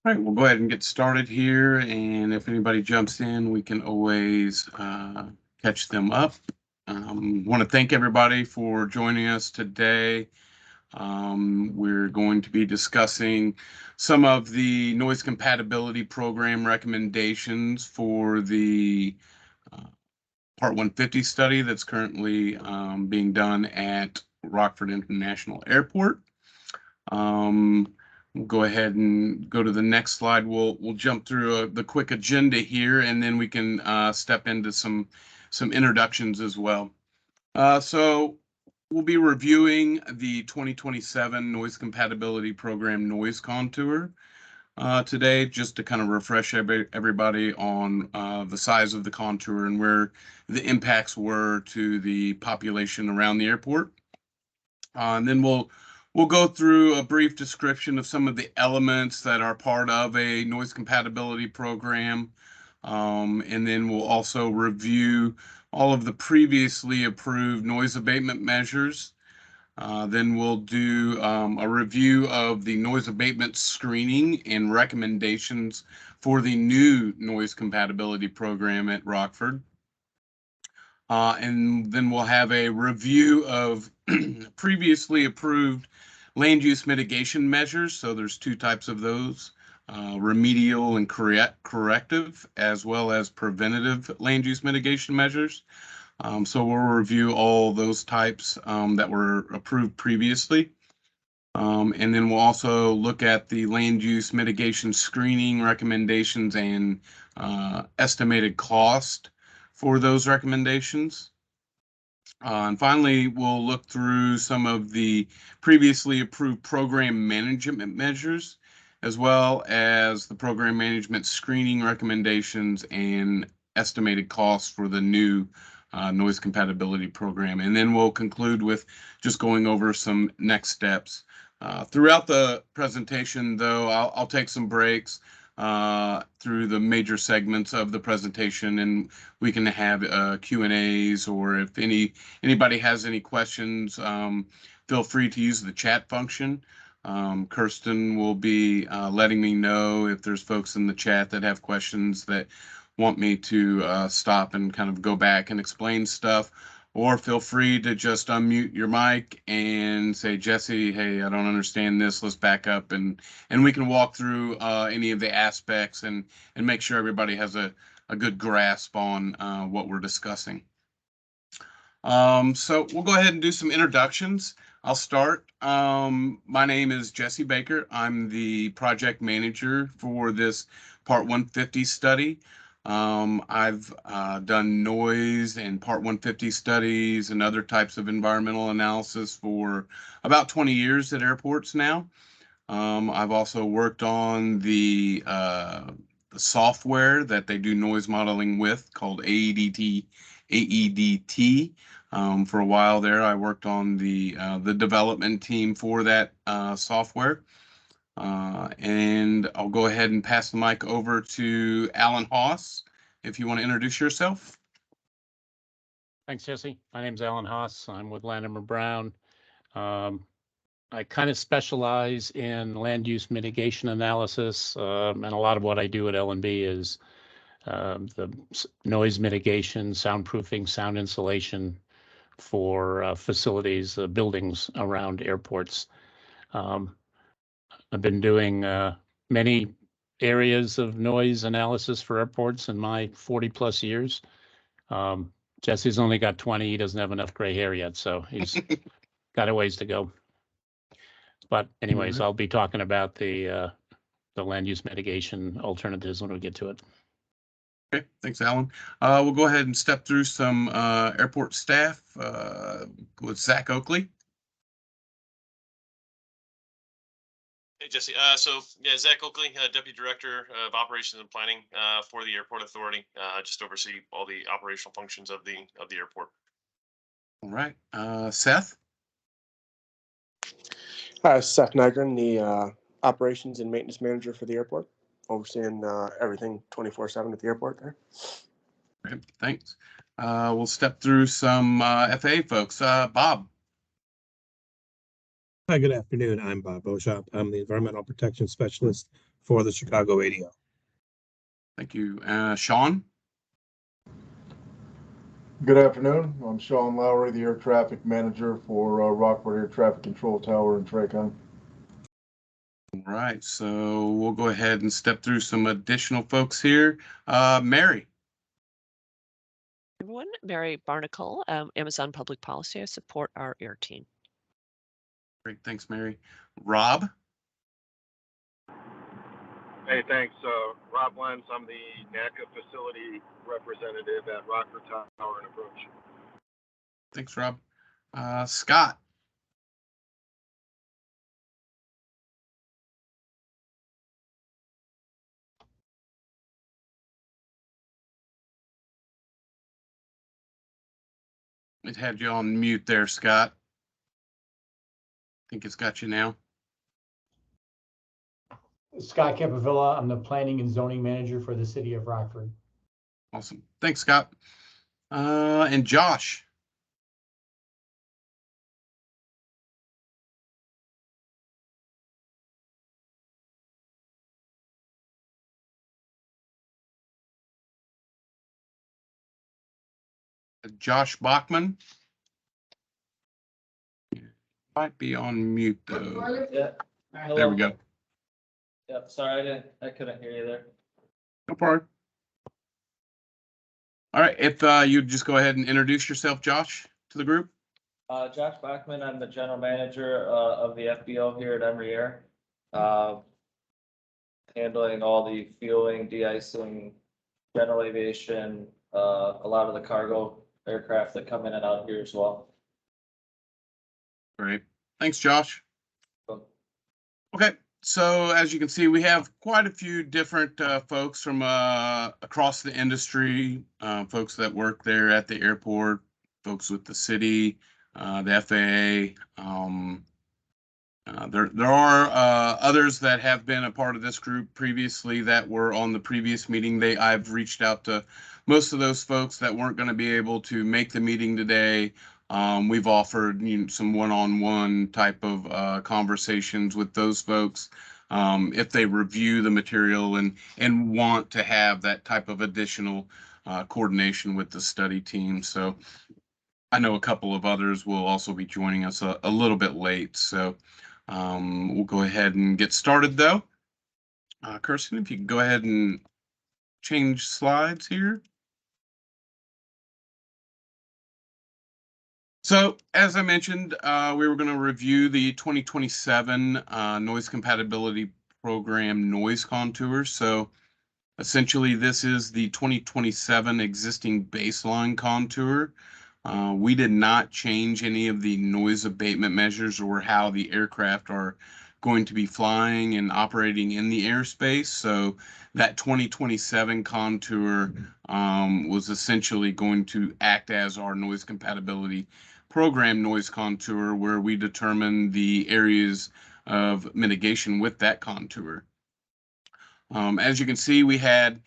All right, we'll go ahead and get started here. And if anybody jumps in, we can always catch them up. Want to thank everybody for joining us today. We're going to be discussing some of the noise compatibility program recommendations for the uh, Part 150 study that's currently being done at Rockford International Airport. We'll go ahead and go to the next slide. We'll jump through the quick agenda here, and then we can step into some introductions as well. So we'll be reviewing the 2027 Noise Compatibility Program Noise Contour today, just to kind of refresh everybody on the size of the contour and where the impacts were to the population around the airport. And then we'll go through a brief description of some of the elements that are part of a noise compatibility program. And then we'll also review all of the previously approved noise abatement measures. Then we'll do a review of the noise abatement screening and recommendations for the new noise compatibility program at Rockford. And then we'll have a review of previously approved land use mitigation measures. So there's two types of those, remedial and corrective, as well as preventative land use mitigation measures. So we'll review all those types that were approved previously. And then we'll also look at the land use mitigation screening recommendations and estimated cost for those recommendations. And finally, we'll look through some of the previously approved program management measures, as well as the program management screening recommendations and estimated costs for the new noise compatibility program. And then we'll conclude with just going over some next steps. Throughout the presentation, though, I'll take some breaks through the major segments of the presentation, and we can have Q&As, or if anybody has any questions, feel free to use the chat function. Kirsten will be letting me know if there's folks in the chat that have questions that want me to stop and kind of go back and explain stuff. Or feel free to just unmute your mic and say, Jesse, hey, I don't understand this. Let's back up, and we can walk through any of the aspects and make sure everybody has a good grasp on what we're discussing. So we'll go ahead and do some introductions. I'll start. My name is Jesse Baker. I'm the project manager for this Part 150 study. I've done noise and Part 150 studies and other types of environmental analysis for about 20 years at airports now. I've also worked on the software that they do noise modeling with, called AEDT. For a while there, I worked on the development team for that software. And I'll go ahead and pass the mic over to Alan Haas, if you want to introduce yourself. Thanks, Jesse. My name's Alan Haas. I'm with Latimer Brown. I kind of specialize in land use mitigation analysis, and a lot of what I do at L&B is the noise mitigation, soundproofing, sound insulation for facilities, buildings around airports. I've been doing many areas of noise analysis for airports in my 40 plus years. Jesse's only got 20. He doesn't have enough gray hair yet, so he's got a ways to go. But anyways, I'll be talking about the land use mitigation alternatives when we get to it. Okay, thanks, Alan. We'll go ahead and step through some airport staff with Zach Oakley. Hey, Jesse. Zach Oakley, Deputy Director of Operations and Planning for the Airport Authority. Just oversee all the operational functions of the airport. All right, Seth. Hi, Seth Nygren, the Operations and Maintenance Manager for the airport, overseeing everything 24/7 at the airport there. Great, thanks. We'll step through some FAA folks. Bob. Hi, good afternoon. I'm Bob Beauchamp. I'm the Environmental Protection Specialist for the Chicago ADO. Thank you. Sean? Good afternoon. I'm Sean Lowry, the Air Traffic Manager for Rockford Air Traffic Control Tower in Tracon. All right, so we'll go ahead and step through some additional folks here. Mary? Everyone, Mary Barnacle, Amazon Public Policy. I support our air team. Great, thanks, Mary. Rob? Hey, thanks. Rob Lenz, I'm the NACA facility representative at Rockford Tower and Approach. Thanks, Rob. Scott? It had you on mute there, Scott. I think it's got you now. Scott Capavilla, I'm the Planning and Zoning Manager for the City of Rockford. Awesome. Thanks, Scott. And Josh? Josh Bachman? Might be on mute, though. Yeah. There we go. Yep. Sorry, I couldn't hear you there. No problem. All right, if you'd just go ahead and introduce yourself, Josh, to the group. Josh Bachman, I'm the General Manager of the FBO here at Emory Air. Handling all the fueling, de-icing, general aviation, a lot of the cargo aircraft that come in and out here as well. Great. Thanks, Josh. Cool. Okay, so as you can see, we have quite a few different folks from across the industry, folks that work there at the airport, folks with the city, the FAA. There are others that have been a part of this group previously that were on the previous meeting. I've reached out to most of those folks that weren't going to be able to make the meeting today. We've offered some one-on-one type of conversations with those folks if they review the material and want to have that type of additional coordination with the study team. So I know a couple of others will also be joining us a little bit late. So we'll go ahead and get started, though. Kirsten, if you can go ahead and change slides here. So, as I mentioned, we were going to review the 2027 Noise Compatibility Program noise contour. So, essentially, this is the 2027 existing baseline contour. We did not change any of the noise abatement measures or how the aircraft are going to be flying and operating in the airspace. So that 2027 contour was essentially going to act as our noise compatibility program noise contour, where we determine the areas of mitigation with that contour. As you can see, we had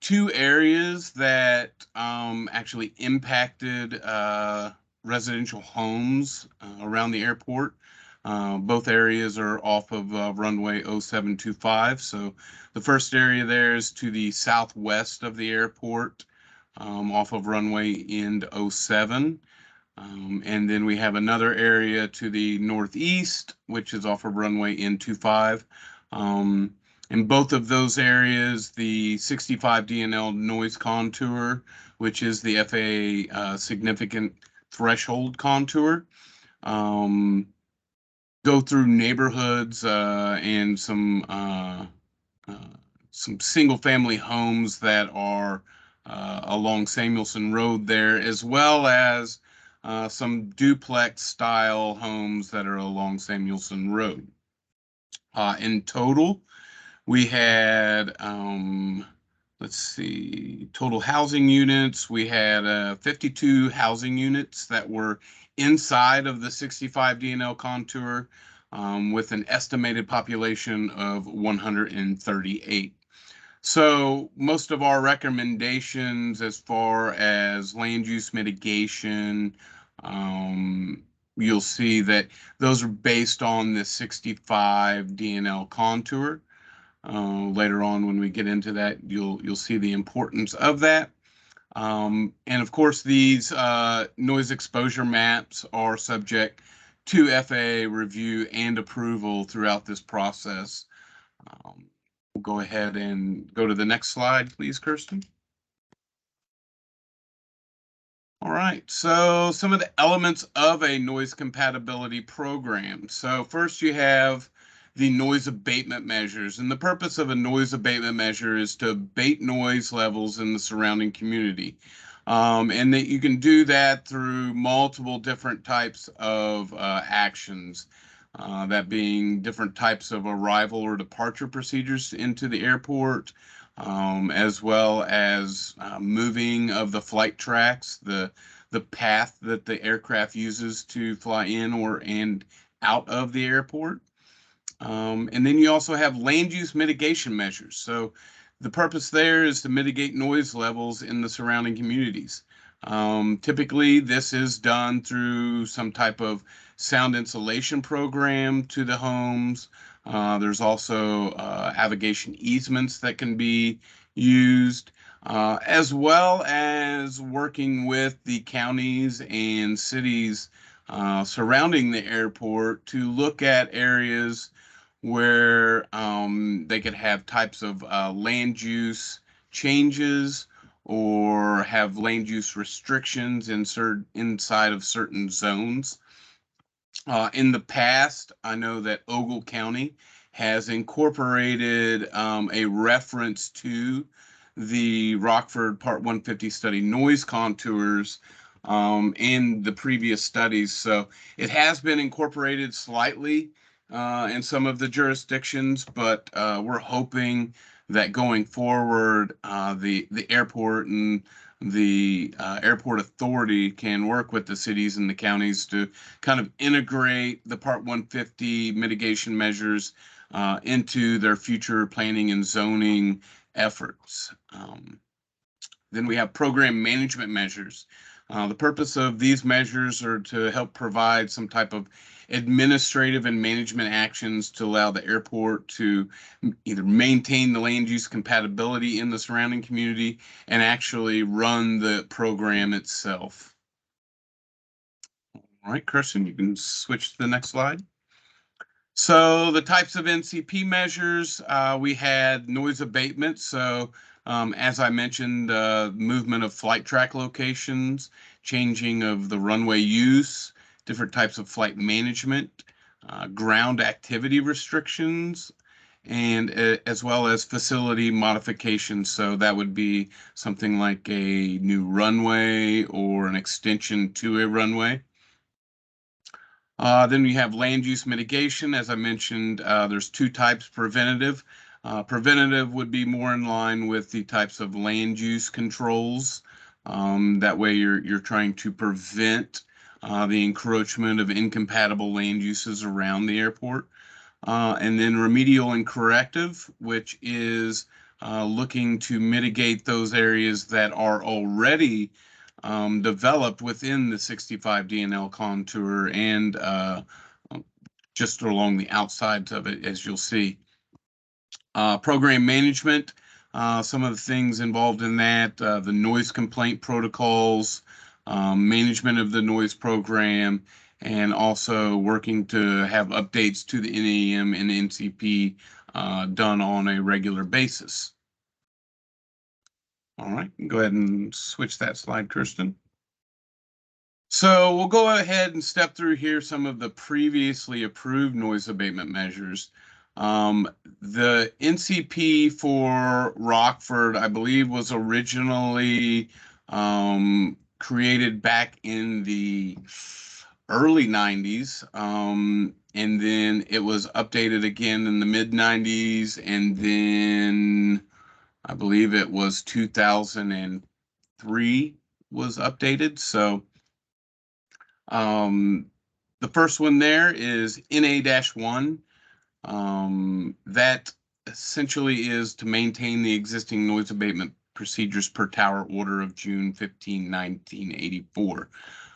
two areas that actually impacted residential homes around the airport. Both areas are off of runway 0725. So the first area there is to the southwest of the airport off of runway end 07. And then we have another area to the northeast, which is off of runway end 25. In both of those areas, the 65 DNL noise contour, which is the FAA significant threshold contour, go through neighborhoods and some single-family homes that are along Samuelson Road there, as well as some duplex-style homes that are along Samuelson Road. In total, we had, let's see, total housing units. We had 52 housing units that were inside of the 65 DNL contour with an estimated population of 138. So most of our recommendations as far as land use mitigation you'll see that those are based on the 65 DNL contour. Later on, when we get into that, you'll see the importance of that. And of course, these noise exposure maps are subject to FAA review and approval throughout this process. We'll go ahead and go to the next slide, please, Kirsten. All right, so some of the elements of a noise compatibility program. So first you have the noise abatement measures, and the purpose of a noise abatement measure is to abate noise levels in the surrounding community. And that you can do that through multiple different types of actions, that being different types of arrival or departure procedures into the airport, as well as moving of the flight tracks, the path that the aircraft uses to fly in or and out of the airport. And then you also have land use mitigation measures. So the purpose there is to mitigate noise levels in the surrounding communities. Typically, this is done through some type of sound insulation program to the homes. There's also navigation easements that can be used, as well as working with the counties and cities surrounding the airport to look at areas where they could have types of land use changes or have land use restrictions inside of certain zones. In the past, I know that Ogle County has incorporated a reference to the Rockford Part 150 study noise contours in the previous studies. So it has been incorporated slightly in some of the jurisdictions, but we're hoping that going forward, the airport and the airport authority can work with the cities and the counties to kind of integrate the Part 150 mitigation measures into their future planning and zoning efforts. Then we have program management measures. The purpose of these measures are to help provide some type of administrative and management actions to allow the airport to either maintain the land use compatibility in the surrounding community and actually run the program itself. All right, Kirsten, you can switch to the next slide. So the types of NCP measures, we had noise abatement. So as I mentioned, movement of flight track locations, changing of the runway use, different types of flight management, ground activity restrictions, and as well as facility modifications. So that would be something like a new runway or an extension to a runway. Then we have land use mitigation. As I mentioned, there's two types: preventative. Preventative would be more in line with the types of land use controls. That way you're trying to prevent the encroachment of incompatible land uses around the airport. And then remedial and corrective, which is looking to mitigate those areas that are already developed within the 65 DNL contour and just along the outsides of it, as you'll see. Program management, some of the things involved in that, the noise complaint protocols, management of the noise program, and also working to have updates to the NAM and NCP done on a regular basis. All right, go ahead and switch that slide, Kirsten. So we'll go ahead and step through here some of the previously approved noise abatement measures. The NCP for Rockford, I believe, was originally created back in the early 90s, and then it was updated again in the mid 90s, and then I believe it was 2003 was updated. So the first one there is NA-1. That essentially is to maintain the existing noise abatement procedures per tower order of June 15, 1984.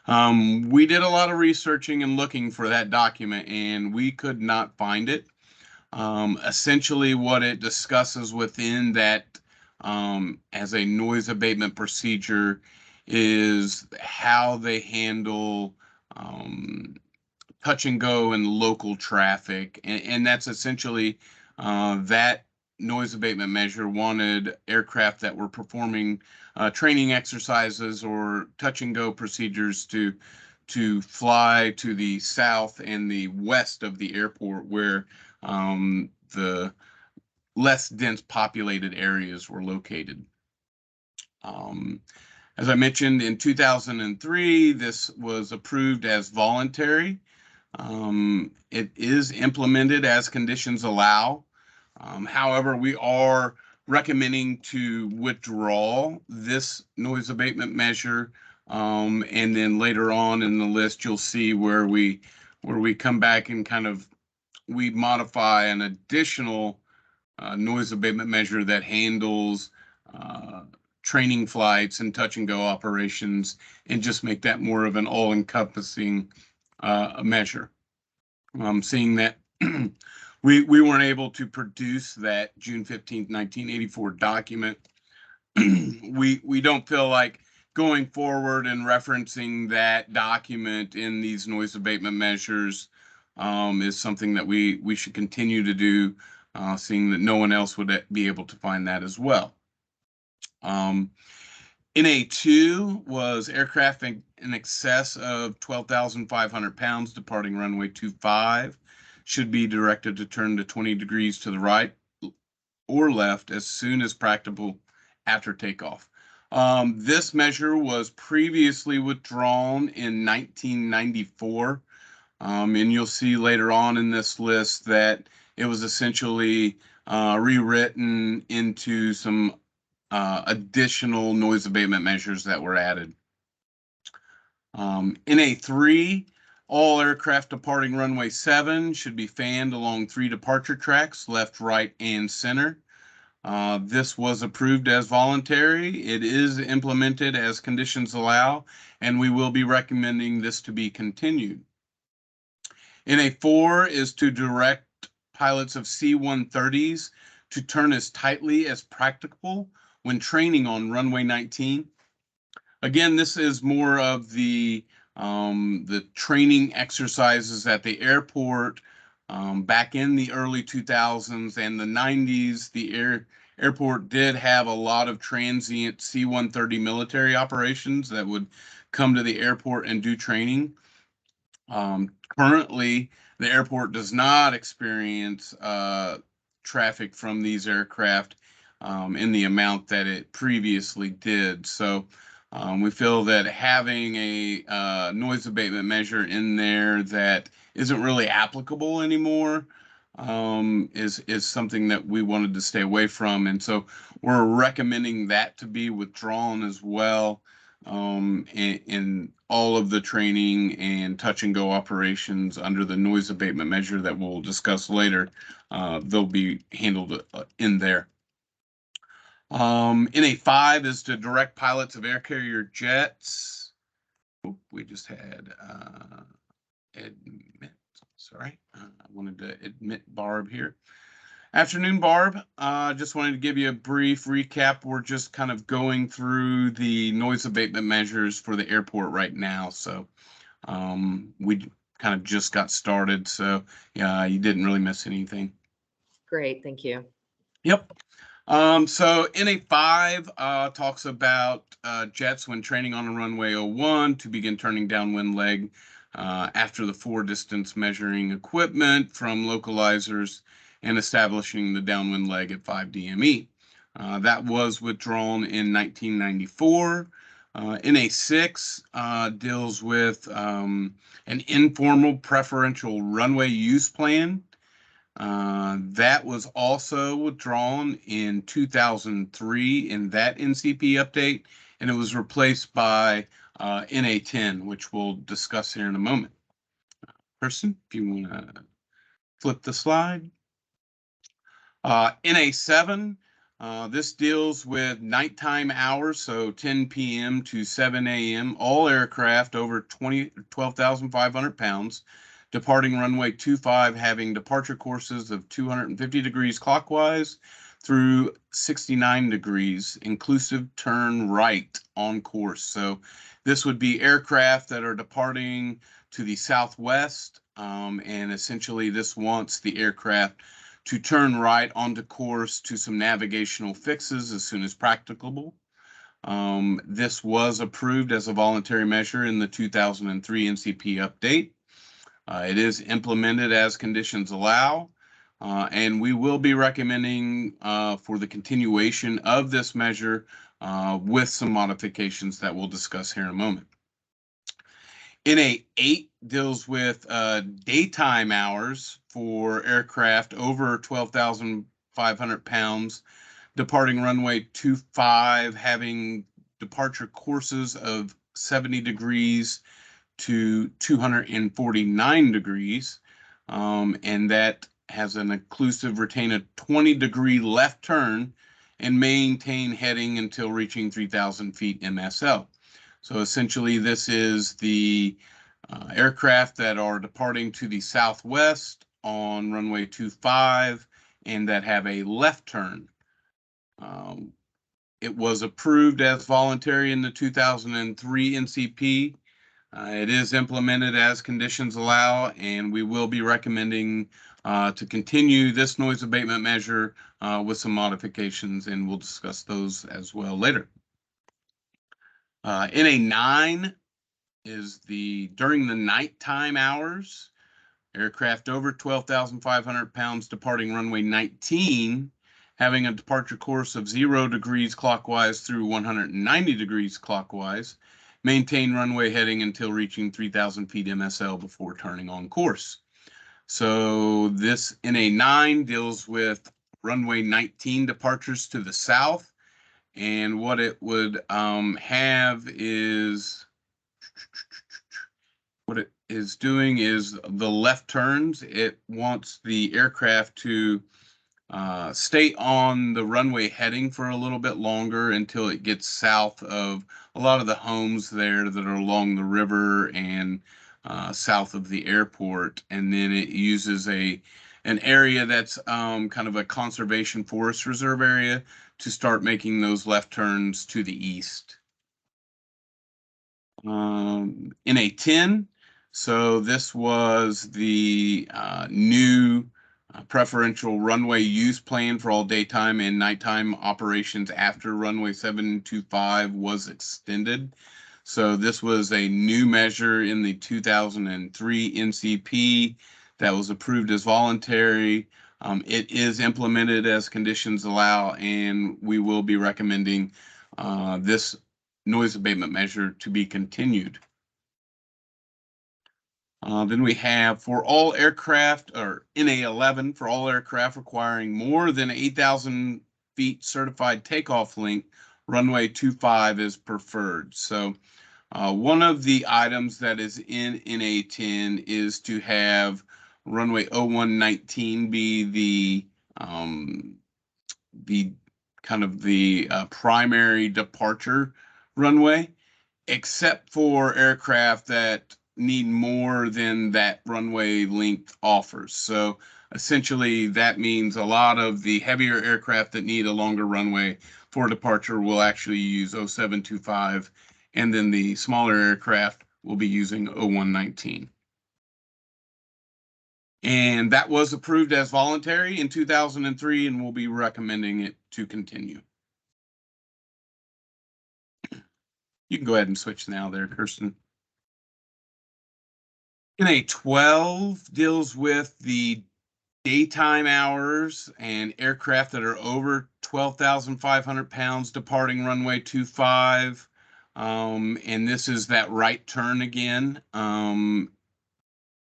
We did a lot of researching and looking for that document, and we could not find it. Essentially, what it discusses within that as a noise abatement procedure is how they handle touch and go and local traffic. And that's essentially that noise abatement measure wanted aircraft that were performing training exercises or touch and go procedures to fly to the south and the west of the airport where the less dense populated areas were located. As I mentioned, in 2003, this was approved as voluntary. It is implemented as conditions allow. However, we are recommending to withdraw this noise abatement measure. And then later on in the list, you'll see where we come back and kind of we modify an additional noise abatement measure that handles training flights and touch and go operations, and just make that more of an all-encompassing measure. Seeing that we weren't able to produce that June 15th, 1984 document, we don't feel like going forward and referencing that document in these noise abatement measures is something that we should continue to do, seeing that no one else would be able to find that as well. NA2 was aircraft in excess of 12,500 pounds departing runway 25 should be directed to turn to 20 degrees to the right or left as soon as practicable after takeoff. This measure was previously withdrawn in 1994, and you'll see later on in this list that it was essentially rewritten into some additional noise abatement measures that were added. NA3, all aircraft departing runway 7 should be fanned along 3 departure tracks, left, right, and center. This was approved as voluntary. It is implemented as conditions allow, and we will be recommending this to be continued. NA4 is to direct pilots of C-130s to turn as tightly as practicable when training on runway 19. Again, this is more of the training exercises at the airport. Back in the early 2000s and the 90s, the airport did have a lot of transient C-130 military operations that would come to the airport and do training. Currently, the airport does not experience traffic from these aircraft in the amount that it previously did. So we feel that having a noise abatement measure in there that isn't really applicable anymore is something that we wanted to stay away from. And so we're recommending that to be withdrawn as well. In all of the training and touch and go operations under the noise abatement measure that we'll discuss later, they'll be handled in there. NA5 is to direct pilots of air carrier jets. Oh, we just had admit, sorry, I wanted to admit Barb here. Afternoon, Barb. Just wanted to give you a brief recap. We're just kind of going through the noise abatement measures for the airport right now. So we kind of just got started. So yeah, you didn't really miss anything. Great, thank you. Yep. So NA5 talks about jets when training on a runway 01 to begin turning downwind leg after the 4 distance measuring equipment from localizers and establishing the downwind leg at 5 DME. That was withdrawn in 1994. NA6 deals with an informal preferential runway use plan. That was also withdrawn in 2003 in that NCP update, and it was replaced by NA10, which we'll discuss here in a moment. Kirsten, if you want to flip the slide. NA7 This deals with nighttime hours, so 10 p.m. to 7 a.m. All aircraft over 12,500 pounds departing runway 25 having departure courses of 250 degrees clockwise through 69 degrees, inclusive turn right on course. So this would be aircraft that are departing to the southwest, and essentially this wants the aircraft to turn right onto course to some navigational fixes as soon as practicable. This was approved as a voluntary measure in the 2003 NCP update. It is implemented as conditions allow, and we will be recommending for the continuation of this measure with some modifications that we'll discuss here in a moment. NA 8 deals with daytime hours for aircraft over 12,500 pounds departing runway 25 having departure courses of 70 degrees to 249 degrees, and that has an inclusive retain a 20-degree left turn and maintain heading until reaching 3,000 feet MSL. So essentially, this is the aircraft that are departing to the southwest on runway 25 and that have a left turn. It was approved as voluntary in the 2003 NCP. It is implemented as conditions allow, and we will be recommending to continue this noise abatement measure with some modifications, and we'll discuss those as well later. NA 9 is during the nighttime hours, aircraft over 12,500 pounds departing runway 19, having a departure course of 0 degrees clockwise through 190 degrees clockwise, maintain runway heading until reaching 3,000 feet MSL before turning on course. So this NA 9 deals with runway 19 departures to the south, and what it would have is, what it is doing is the left turns. It wants the aircraft to stay on the runway heading for a little bit longer until it gets south of a lot of the homes there that are along the river and south of the airport. And then it uses an area that's kind of a conservation forest reserve area to start making those left turns to the east. NA 10, so this was the new preferential runway use plan for all daytime and nighttime operations after runway 725 was extended. So this was a new measure in the 2003 NCP that was approved as voluntary. It is implemented as conditions allow, and we will be recommending this noise abatement measure to be continued. Then we have for all aircraft, or NA 11, for all aircraft requiring more than 8,000 feet certified takeoff length, runway 25 is preferred. So one of the items that is in NA 10 is to have runway 0119 be the kind of the primary departure runway, except for aircraft that need more than that runway length offers. So essentially that means a lot of the heavier aircraft that need a longer runway for departure will actually use 0725, and then the smaller aircraft will be using 0119. And that was approved as voluntary in 2003, and we'll be recommending it to continue. You can go ahead and switch now there, Kirsten. NA 12 deals with the daytime hours and aircraft that are over 12,500 pounds departing runway 25. And this is that right turn again.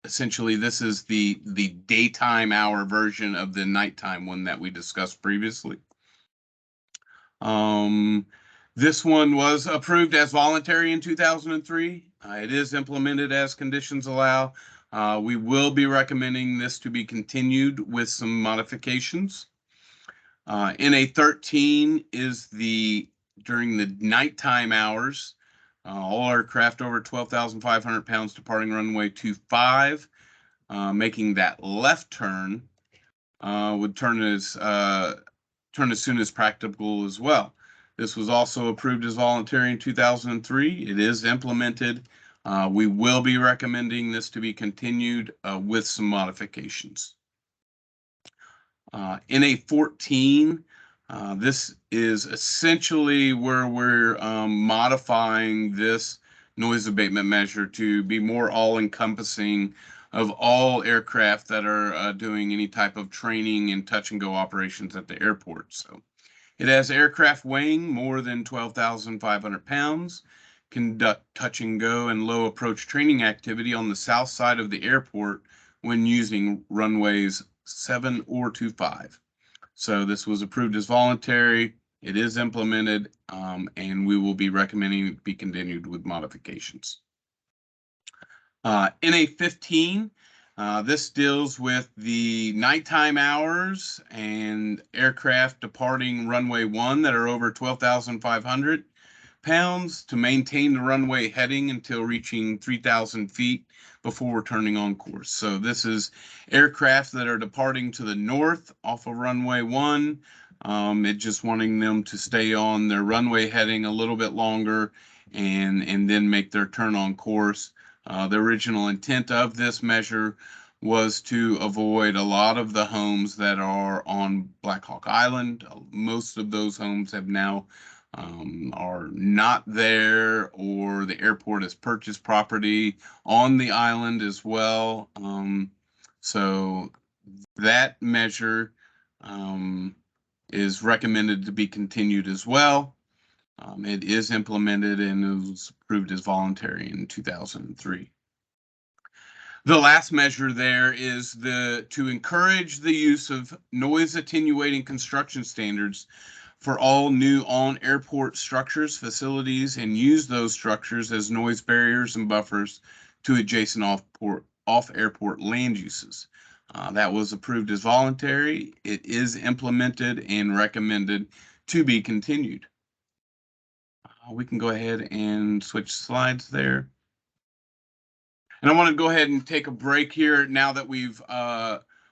Essentially, this is the daytime hour version of the nighttime one that we discussed previously. This one was approved as voluntary in 2003. It is implemented as conditions allow. We will be recommending this to be continued with some modifications. NA 13 is during the nighttime hours, all aircraft over 12,500 pounds departing runway 25, making that left turn would turn as soon as practicable as well. This was also approved as voluntary in 2003. It is implemented. We will be recommending this to be continued with some modifications. NA 14, this is essentially where we're modifying this noise abatement measure to be more all-encompassing of all aircraft that are doing any type of training and touch and go operations at the airport. So it has aircraft weighing more than 12,500 pounds, conduct touch and go and low approach training activity on the south side of the airport when using runways 7 or 25. So this was approved as voluntary. It is implemented, and we will be recommending it be continued with modifications. NA 15, this deals with the nighttime hours and aircraft departing runway 1 that are over 12,500 pounds to maintain the runway heading until reaching 3,000 feet before returning on course. So this is aircraft that are departing to the north off of runway 1. It's just wanting them to stay on their runway heading a little bit longer and then make their turn on course. The original intent of this measure was to avoid a lot of the homes that are on Black Hawk Island. Most of those homes have now are not there, or the airport has purchased property on the island as well. So that measure is recommended to be continued as well. It is implemented and it was approved as voluntary in 2003. The last measure there is to encourage the use of noise attenuating construction standards for all new on-airport structures, facilities, and use those structures as noise barriers and buffers to adjacent off-airport land uses. That was approved as voluntary. It is implemented and recommended to be continued. We can go ahead and switch slides there. And I want to go ahead and take a break here now that we've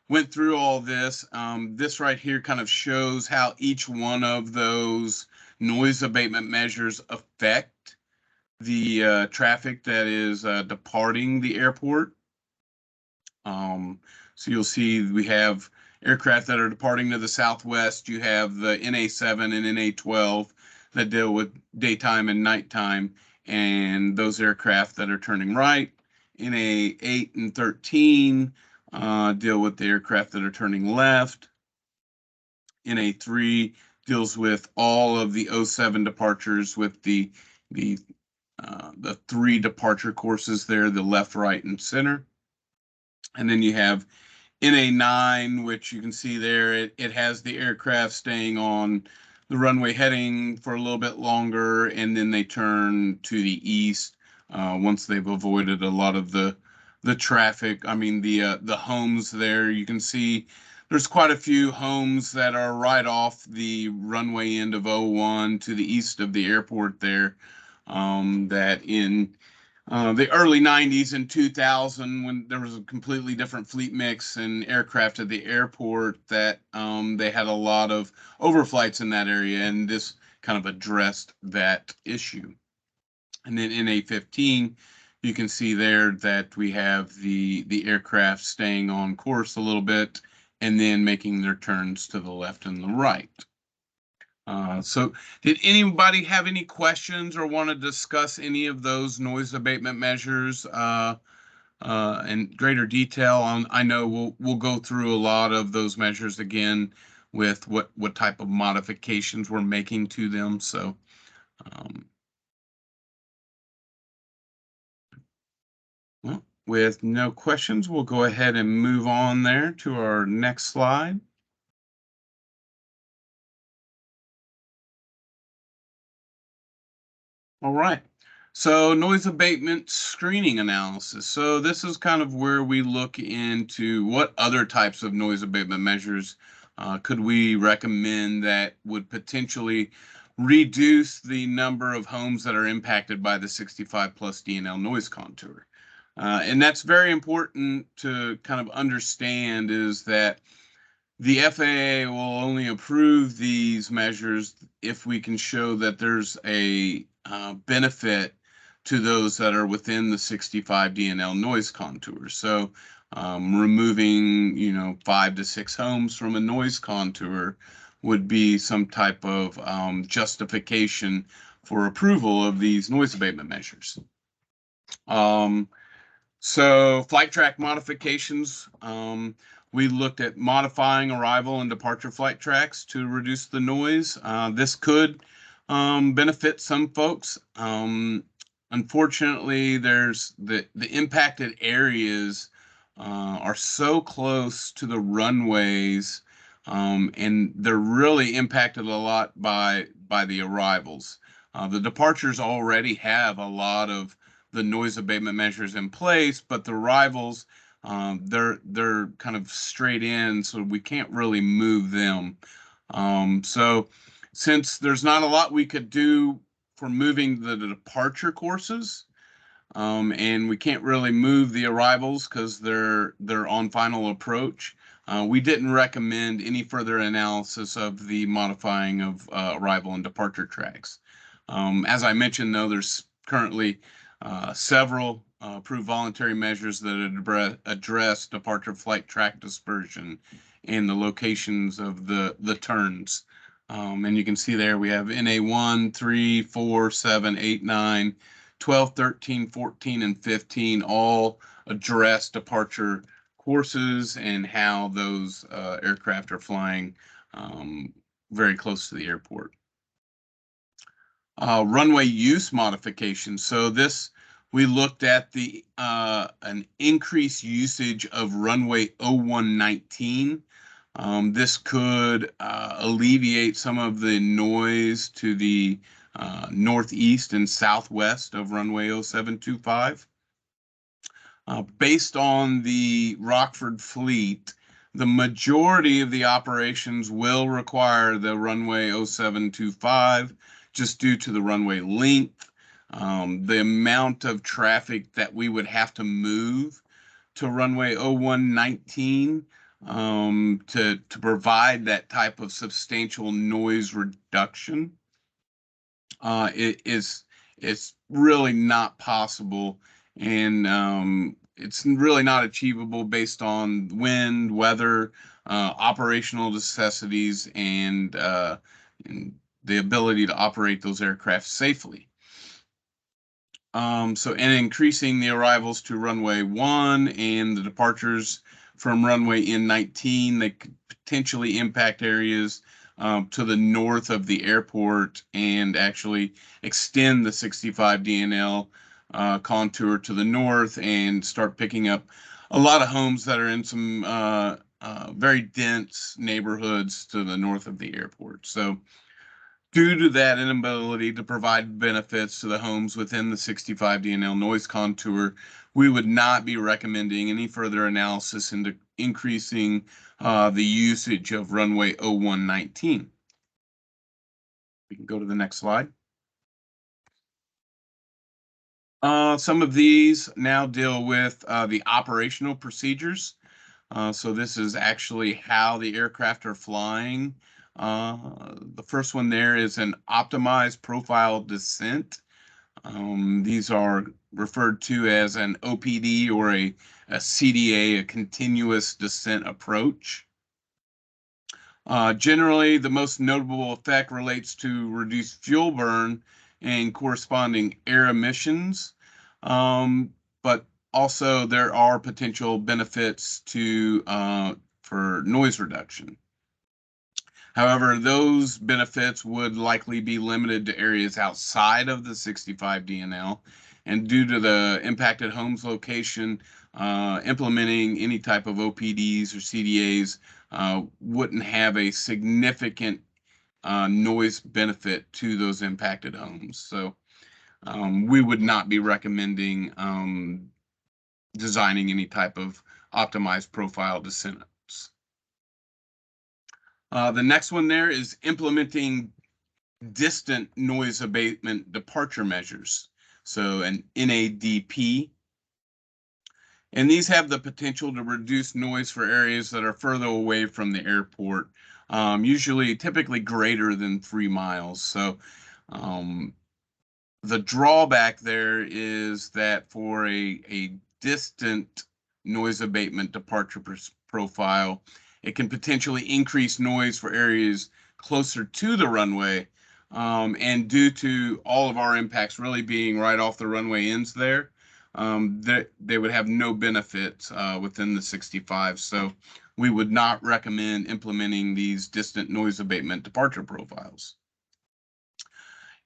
went through all this. This right here kind of shows how each one of those noise abatement measures affect the traffic that is departing the airport. So you'll see we have aircraft that are departing to the southwest. You have the NA7 and NA12 that deal with daytime and nighttime, and those aircraft that are turning right. NA 8 and 13 deal with the aircraft that are turning left. NA 3 deals with all of the 07 departures with the 3 departure courses there, the left, right, and center. And then you have NA 9, which you can see there, it has the aircraft staying on the runway heading for a little bit longer, and then they turn to the east once they've avoided a lot of the traffic. I mean, the homes there, you can see there's quite a few homes that are right off the runway end of 01 to the east of the airport there, that in the early 90s and 2000, when there was a completely different fleet mix and aircraft at the airport, that they had a lot of overflights in that area, and this kind of addressed that issue. And then in NA15, you can see there that we have the aircraft staying on course a little bit and then making their turns to the left and the right. So did anybody have any questions or want to discuss any of those noise abatement measures in greater detail? I know we'll go through a lot of those measures again with what type of modifications we're making to them. So well, with no questions, we'll go ahead and move on there to our next slide. All right, so noise abatement screening analysis. So this is kind of where we look into what other types of noise abatement measures could we recommend that would potentially reduce the number of homes that are impacted by the 65 plus DNL noise contour? And that's very important to kind of understand, is that the FAA will only approve these measures if we can show that there's a benefit to those that are within the 65 DNL noise contour. So removing, 5 to 6 homes from a noise contour would be some type of justification for approval of these noise abatement measures. So flight track modifications, we looked at modifying arrival and departure flight tracks to reduce the noise. This could benefit some folks. Unfortunately, there's the impacted areas are so close to the runways, and they're really impacted a lot by the arrivals. The departures already have a lot of the noise abatement measures in place, but the arrivals, they're kind of straight in, so we can't really move them. So since there's not a lot we could do for moving the departure courses, and we can't really move the arrivals because they're on final approach, we didn't recommend any further analysis of the modifying of arrival and departure tracks. As I mentioned, though, there's currently several approved voluntary measures that address departure flight track dispersion and the locations of the turns. And you can see there we have NA 1, 3, 4, 7, 8, 9, 12, 13, 14, and 15 all address departure courses and how those aircraft are flying very close to the airport. Runway use modifications. So this, we looked at the an increased usage of runway 0119. This could alleviate some of the noise to the northeast and southwest of runway 0725. Based on the Rockford fleet, the majority of the operations will require the runway 0725 just due to the runway length, the amount of traffic that we would have to move to runway 0119 to provide that type of substantial noise reduction. It's really not possible, and it's really not achievable based on wind, weather, operational necessities, and the ability to operate those aircraft safely. So, and increasing the arrivals to runway 1 and the departures from runway N19, they could potentially impact areas to the north of the airport and actually extend the 65 DNL contour to the north and start picking up a lot of homes that are in some very dense neighborhoods to the north of the airport. So due to that inability to provide benefits to the homes within the 65 DNL noise contour, we would not be recommending any further analysis into increasing the usage of runway 0119. We can go to the next slide. Some of these now deal with the operational procedures. So this is actually how the aircraft are flying. The first one there is an optimized profile descent. These are referred to as an OPD or a CDA, a continuous descent approach. Generally, the most notable effect relates to reduced fuel burn and corresponding air emissions, but also there are potential benefits to for noise reduction. However, those benefits would likely be limited to areas outside of the 65 DNL, and due to the impacted homes location, implementing any type of OPDs or CDAs wouldn't have a significant noise benefit to those impacted homes. So we would not be recommending designing any type of optimized profile descents. The next one there is implementing distant noise abatement departure measures. So an NADP. And these have the potential to reduce noise for areas that are further away from the airport, typically greater than 3 miles. So the drawback there is that for a distant noise abatement departure profile, it can potentially increase noise for areas closer to the runway. And due to all of our impacts really being right off the runway ends there, they would have no benefit within the 65. So we would not recommend implementing these distant noise abatement departure profiles.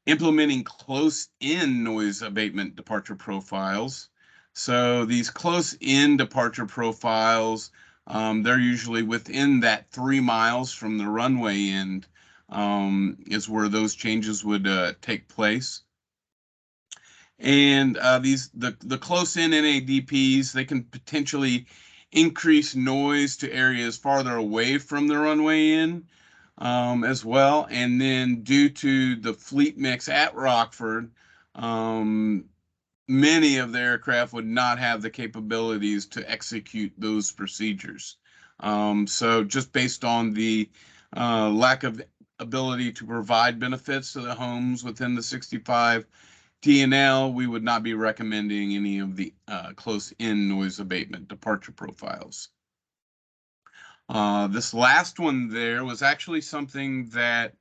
Implementing close-in noise abatement departure profiles. So these close-in departure profiles, they're usually within that 3 miles from the runway end, is where those changes would take place. And the close-in NADPs, they can potentially increase noise to areas farther away from the runway end as well. And then due to the fleet mix at Rockford, many of the aircraft would not have the capabilities to execute those procedures. So just based on the lack of ability to provide benefits to the homes within the 65 DNL, we would not be recommending any of the close-in noise abatement departure profiles. This last one there was actually something that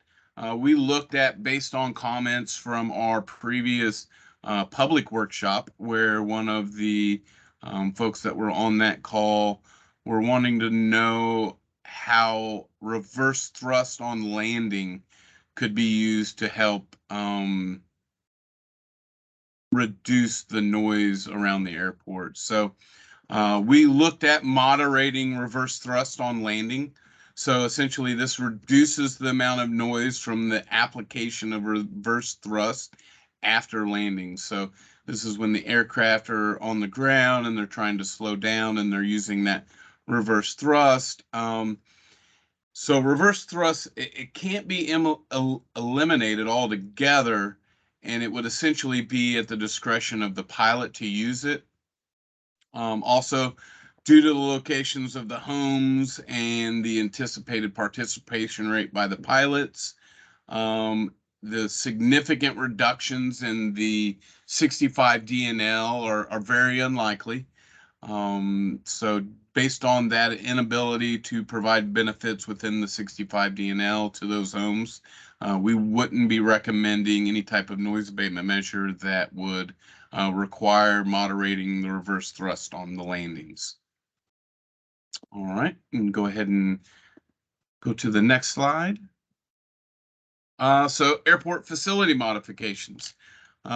we looked at based on comments from our previous public workshop, where one of the folks that were on that call were wanting to know how reverse thrust on landing could be used to help reduce the noise around the airport. So we looked at moderating reverse thrust on landing. So essentially this reduces the amount of noise from the application of reverse thrust after landing. So this is when the aircraft are on the ground and they're trying to slow down and they're using that reverse thrust. So reverse thrust, it can't be eliminated altogether, and it would essentially be at the discretion of the pilot to use it. Also, due to the locations of the homes and the anticipated participation rate by the pilots, the significant reductions in the 65 DNL are very unlikely. So based on that inability to provide benefits within the 65 DNL to those homes, we wouldn't be recommending any type of noise abatement measure that would require moderating the reverse thrust on the landings. All right, and go ahead and go to the next slide. So airport facility modifications.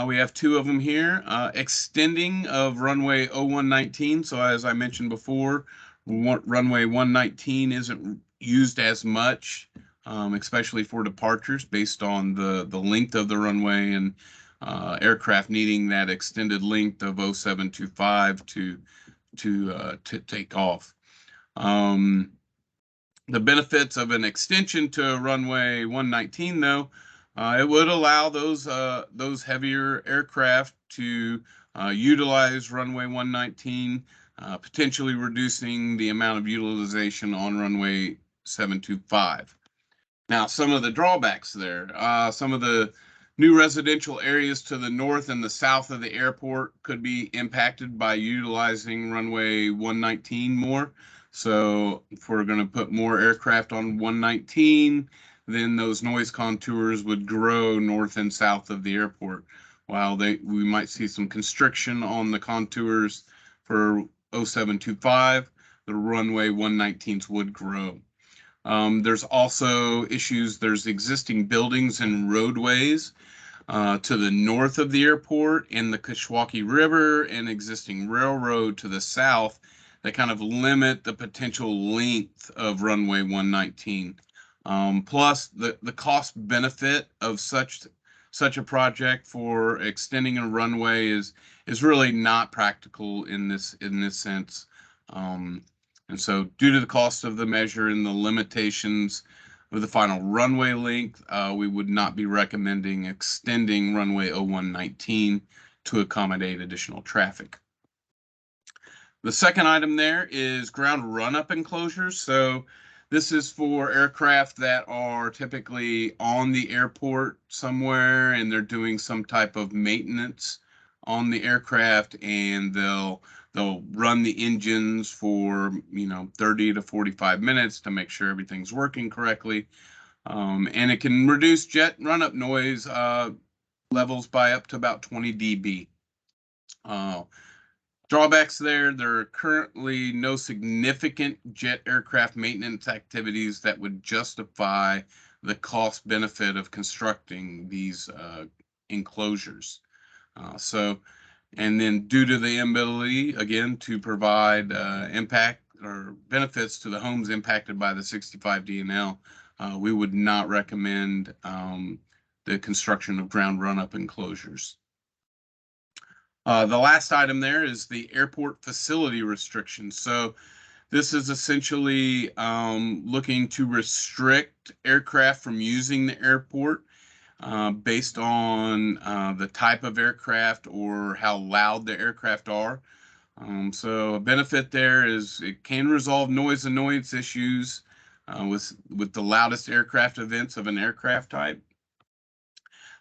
We have 2 of them here. Extending of runway 0119. So as I mentioned before, runway 119 isn't used as much, especially for departures based on the length of the runway and aircraft needing that extended length of 0725 to take off. The benefits of an extension to runway 119, though, it would allow those heavier aircraft to utilize runway 119, potentially reducing the amount of utilization on runway 725. Now, some of the drawbacks there, some of the new residential areas to the north and the south of the airport could be impacted by utilizing runway 119 more. So if we're going to put more aircraft on 119, then those noise contours would grow north and south of the airport. While we might see some constriction on the contours for 0725, the runway 119s would grow. There's also issues. There's existing buildings and roadways to the north of the airport and the Kishwaukee River and existing railroad to the south that kind of limit the potential length of runway 119. Plus, the cost benefit of such a project for extending a runway is really not practical in this sense. And so due to the cost of the measure and the limitations of the final runway length, we would not be recommending extending runway 0119 to accommodate additional traffic. The second item there is ground run-up enclosures. So this is for aircraft that are typically on the airport somewhere and they're doing some type of maintenance on the aircraft, and they'll run the engines for 30 to 45 minutes to make sure everything's working correctly. And it can reduce jet run-up noise levels by up to about 20 dB. Drawbacks there are currently no significant jet aircraft maintenance activities that would justify the cost benefit of constructing these enclosures. And then due to the inability, again, to provide impact or benefits to the homes impacted by the 65 DNL, we would not recommend the construction of ground run-up enclosures. The last item there is the airport facility restrictions. So this is essentially looking to restrict aircraft from using the airport based on the type of aircraft or how loud the aircraft are. So a benefit there is it can resolve noise annoyance issues with the loudest aircraft events of an aircraft type.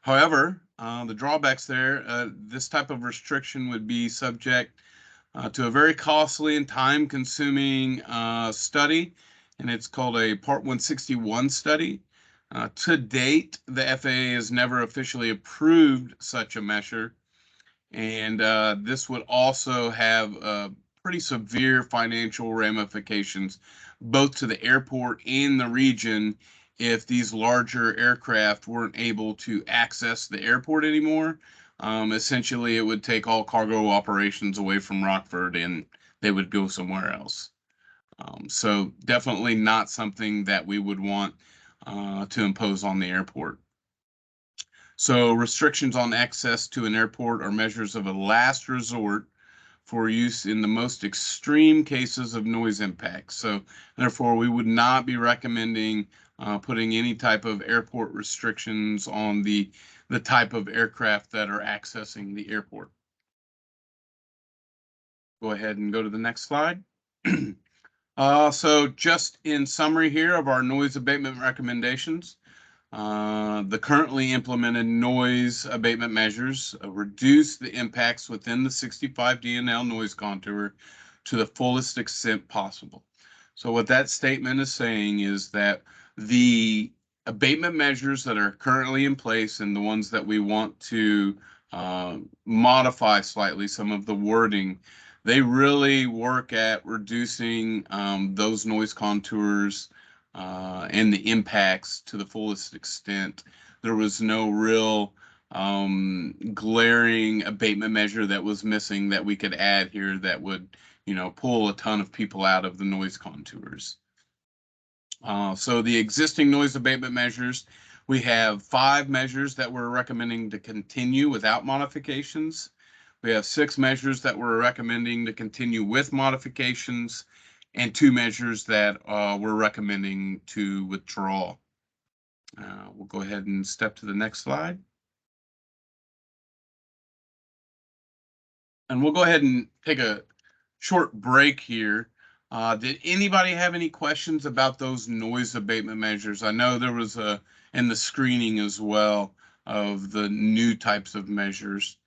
However, the drawbacks there, this type of restriction would be subject to a very costly and time-consuming study, and it's called a Part 161 study. To date, the FAA has never officially approved such a measure, and this would also have pretty severe financial ramifications, both to the airport and the region, if these larger aircraft weren't able to access the airport anymore. Essentially, it would take all cargo operations away from Rockford and they would go somewhere else. So definitely not something that we would want to impose on the airport. So restrictions on access to an airport are measures of a last resort for use in the most extreme cases of noise impact. So therefore, we would not be recommending putting any type of airport restrictions on the type of aircraft that are accessing the airport. Go ahead and go to the next slide. So just in summary here of our noise abatement recommendations, the currently implemented noise abatement measures reduce the impacts within the 65 DNL noise contour to the fullest extent possible. So what that statement is saying is that the abatement measures that are currently in place and the ones that we want to modify slightly, some of the wording, they really work at reducing those noise contours and the impacts to the fullest extent. There was no real glaring abatement measure that was missing that we could add here that would, pull a ton of people out of the noise contours. So the existing noise abatement measures, we have 5 measures that we're recommending to continue without modifications. We have 6 measures that we're recommending to continue with modifications, and 2 measures that we're recommending to withdraw. We'll go ahead and step to the next slide. And we'll go ahead and take a short break here. Did anybody have any questions about those noise abatement measures? I know there was in the screening as well of the new types of measures.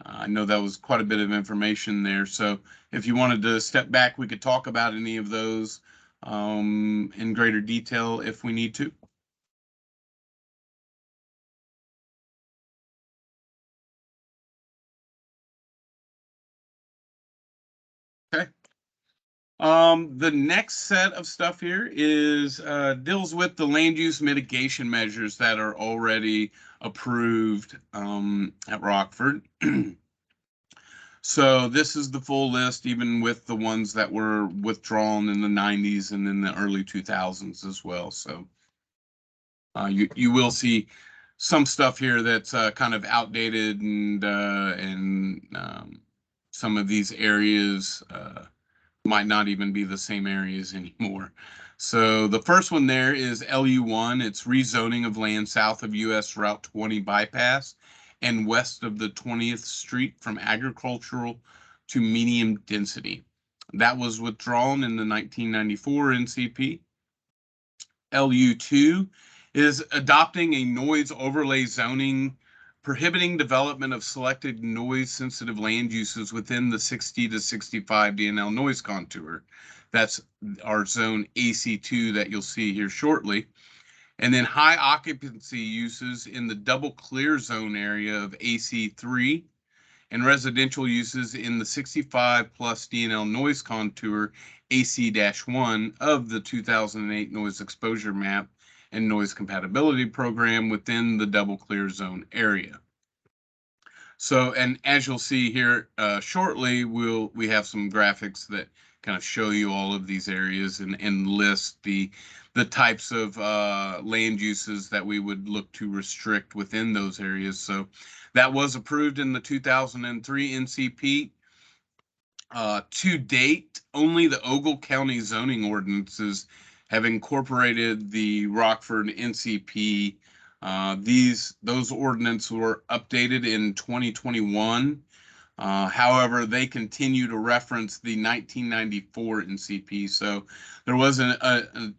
I know that was quite a bit of information there. So if you wanted to step back, we could talk about any of those in greater detail if we need to. Okay. The next set of stuff here is deals with the land use mitigation measures that are already approved at Rockford. So this is the full list, even with the ones that were withdrawn in the 90s and in the early 2000s as well. So you will see some stuff here that's kind of outdated, and some of these areas might not even be the same areas anymore. So the first one there is LU1. It's rezoning of land south of US Route 20 bypass and west of the 20th Street from agricultural to medium density. That was withdrawn in the 1994 NCP. LU2 is adopting a noise overlay zoning prohibiting development of selected noise sensitive land uses within the 60 to 65 DNL noise contour. That's our zone AC2 that you'll see here shortly. And then high occupancy uses in the double clear zone area of AC3 and residential uses in the 65 plus DNL noise contour AC-1 of the 2008 noise exposure map and noise compatibility program within the double clear zone area. So, and as you'll see here shortly, we have some graphics that kind of show you all of these areas and list the types of land uses that we would look to restrict within those areas. So that was approved in the 2003 NCP. To date, only the Ogle County zoning ordinances have incorporated the Rockford NCP. Those ordinances were updated in 2021. However, they continue to reference the 1994 NCP. So there was an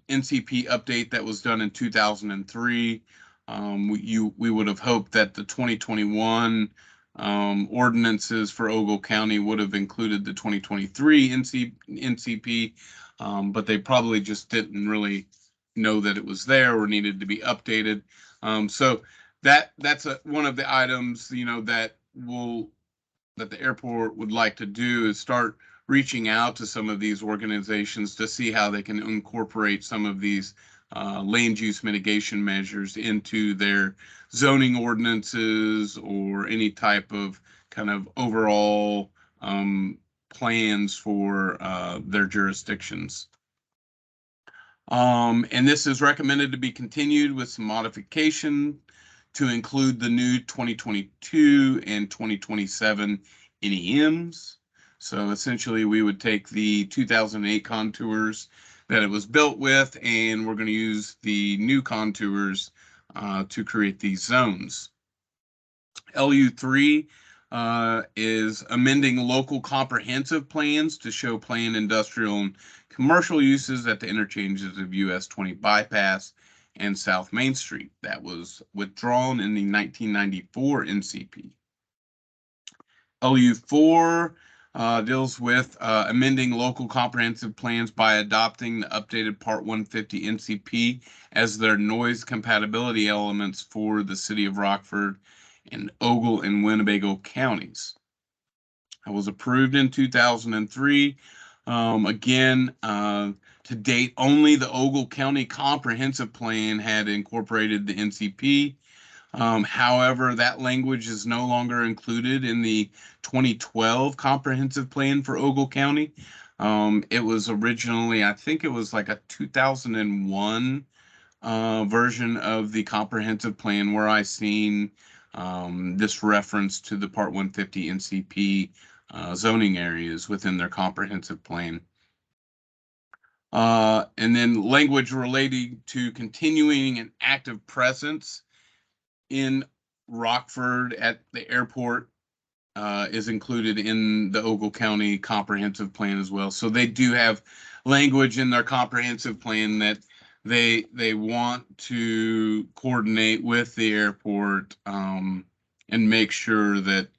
NCP update that was done in 2003. We would have hoped that the 2021 ordinances for Ogle County would have included the 2023 NCP, but they probably just didn't really know that it was there or needed to be updated. So that's one of the items, that the airport would like to do is start reaching out to some of these organizations to see how they can incorporate some of these land use mitigation measures into their zoning ordinances or any type of kind of overall plans for their jurisdictions. And this is recommended to be continued with some modification to include the new 2022 and 2027 NEMs. So essentially we would take the 2008 contours that it was built with, and we're going to use the new contours to create these zones. LU3 is amending local comprehensive plans to show planned industrial and commercial uses at the interchanges of US 20 bypass and South Main Street. That was withdrawn in the 1994 NCP. LU4 deals with amending local comprehensive plans by adopting the updated Part 150 NCP as their noise compatibility elements for the city of Rockford and Ogle and Winnebago counties. It was approved in 2003. Again, to date, only the Ogle County Comprehensive Plan had incorporated the NCP. However, that language is no longer included in the 2012 Comprehensive Plan for Ogle County. It was originally, I think it was like a 2001 version of the Comprehensive Plan where I seen this reference to the Part 150 NCP zoning areas within their comprehensive plan. And then language relating to continuing an active presence in Rockford at the airport is included in the Ogle County comprehensive plan as well. So they do have language in their comprehensive plan that they want to coordinate with the airport and make sure that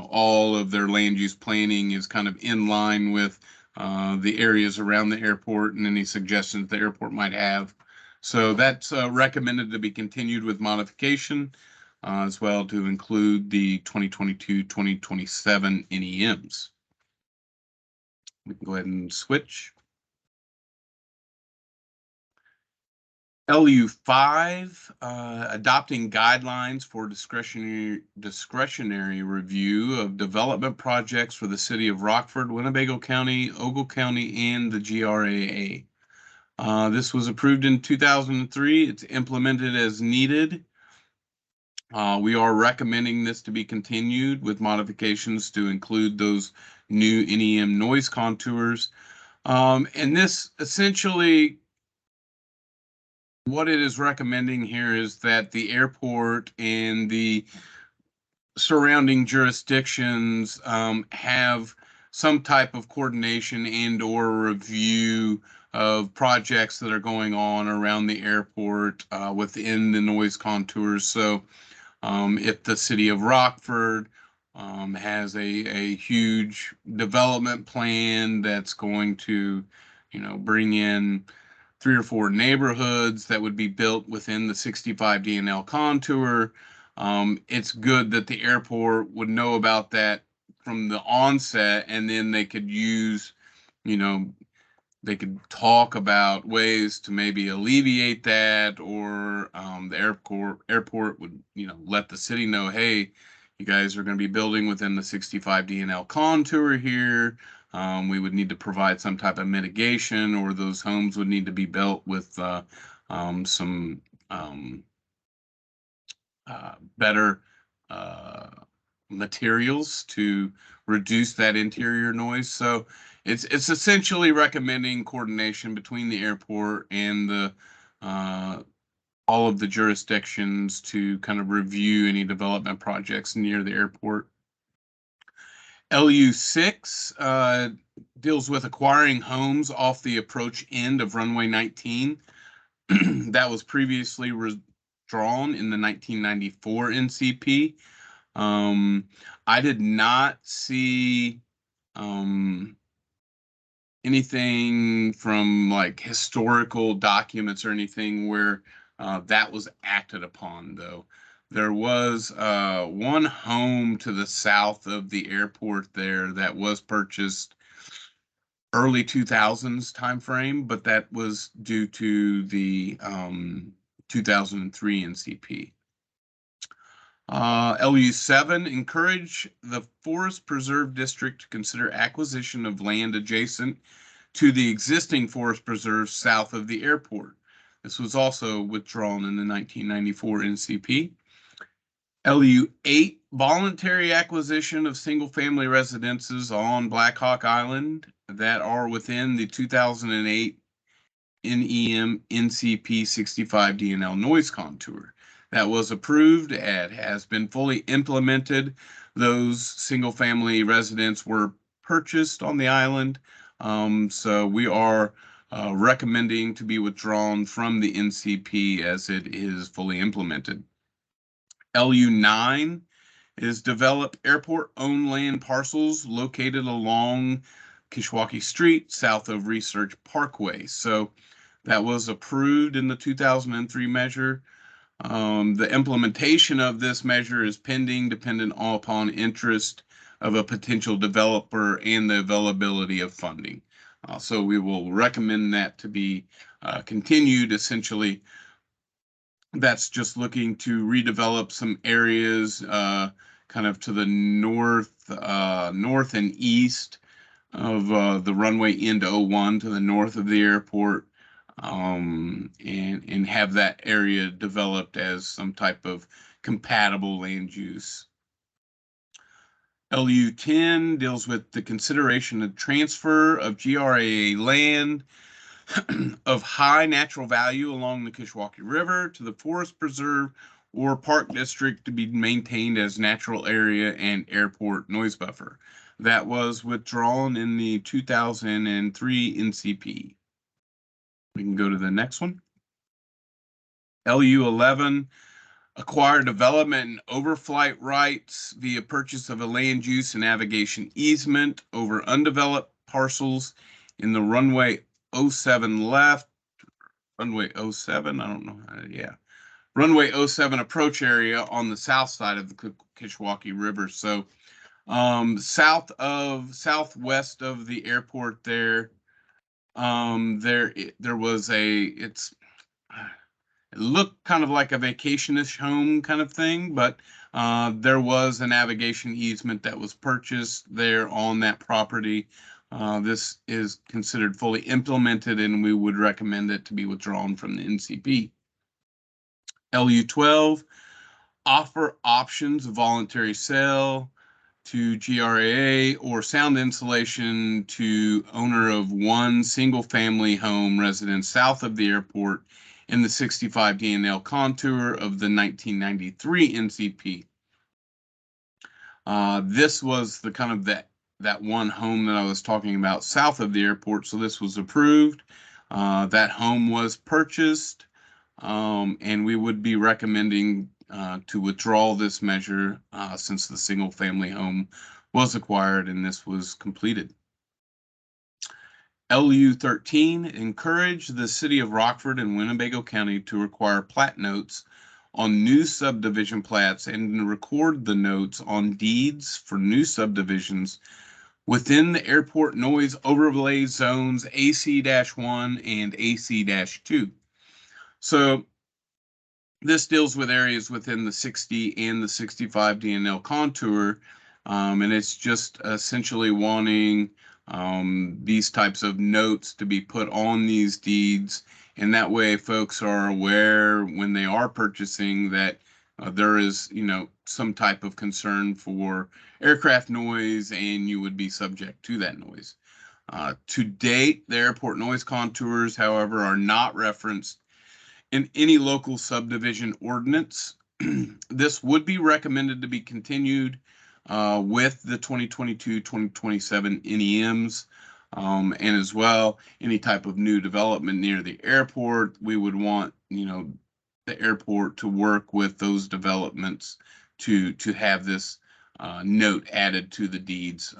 all of their land use planning is kind of in line with the areas around the airport and any suggestions the airport might have. So that's recommended to be continued with modification as well to include the 2022-2027 NEMs. We can go ahead and switch. LU5, adopting guidelines for discretionary review of development projects for the city of Rockford, Winnebago County, Ogle County, and the GRAA. This was approved in 2003. It's implemented as needed. We are recommending this to be continued with modifications to include those new NEM noise contours. And this essentially what it is recommending here is that the airport and the surrounding jurisdictions have some type of coordination and or review of projects that are going on around the airport within the noise contours. So if the city of Rockford has a huge development plan that's going to, bring in 3 or 4 neighborhoods that would be built within the 65 DNL contour. It's good that the airport would know about that from the onset, and then they could use, they could talk about ways to maybe alleviate that, or the airport would, let the city know, hey, you guys are going to be building within the 65 DNL contour here. We would need to provide some type of mitigation, or those homes would need to be built with some better materials to reduce that interior noise. So it's essentially recommending coordination between the airport and the all of the jurisdictions to kind of review any development projects near the airport. LU6 deals with acquiring homes off the approach end of runway 19. That was previously withdrawn in the 1994 NCP. I did not see anything from like historical documents or anything where that was acted upon, though. There was one home to the south of the airport there that was purchased early 2000s timeframe, but that was due to the 2003 NCP. LU7, encourage the Forest Preserve District to consider acquisition of land adjacent to the existing forest preserve south of the airport. This was also withdrawn in the 1994 NCP. LU8, voluntary acquisition of single-family residences on Black Hawk Island that are within the 2008 NEM NCP 65 DNL noise contour. That was approved and has been fully implemented. Those single-family residents were purchased on the island. So we are recommending to be withdrawn from the NCP as it is fully implemented. LU9 is develop airport-owned land parcels located along Kishwaukee Street, south of Research Parkway. So that was approved in the 2003 measure. The implementation of this measure is pending, dependent upon interest of a potential developer and the availability of funding. So we will recommend that to be continued. Essentially, that's just looking to redevelop some areas kind of to the north and east of the runway into 01 to the north of the airport, and have that area developed as some type of compatible land use. LU10 deals with the consideration of transfer of GRAA land of high natural value along the Kishwaukee River to the Forest Preserve or Park District to be maintained as natural area and airport noise buffer. That was withdrawn in the 2003 NCP. We can go to the next one. LU11, acquire development and overflight rights via purchase of a land use and navigation easement over undeveloped parcels in the runway 07 left, runway 07, I don't know, runway 07 approach area on the south side of the Kishwaukee River. So southwest of the airport there, there was it looked kind of like a vacationish home kind of thing, but there was a navigation easement that was purchased there on that property. This is considered fully implemented, and we would recommend it to be withdrawn from the NCP. LU12, offer options of voluntary sale to GRAA or sound insulation to owner of one single family home residence south of the airport and the 65 DNL contour of the 1993 NCP. This was the kind of that one home that I was talking about south of the airport. So this was approved. That home was purchased, and we would be recommending to withdraw this measure since the single family home was acquired and this was completed. LU 13, encourage the city of Rockford and Winnebago County to require plat notes on new subdivision plats and record the notes on deeds for new subdivisions within the airport noise overlay zones AC-1 and AC-2. So this deals with areas within the 60 and the 65 DNL contour, and it's just essentially wanting these types of notes to be put on these deeds, and that way folks are aware when they are purchasing that there is, some type of concern for aircraft noise, and you would be subject to that noise. To date, the airport noise contours, however, are not referenced in any local subdivision ordinance. This would be recommended to be continued with the 2022-2027 NEMs, and as well any type of new development near the airport. We would want the airport to work with those developments to have this note added to the deeds.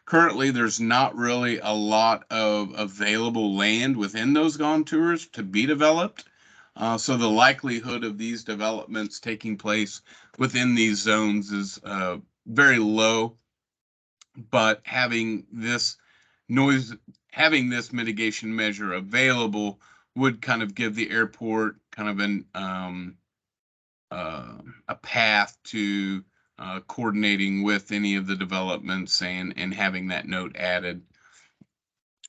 Currently, there's not really a lot of available land within those contours to be developed. So the likelihood of these developments taking place within these zones is very low, but having this mitigation measure available would kind of give the airport kind of a path to coordinating with any of the developments and having that note added.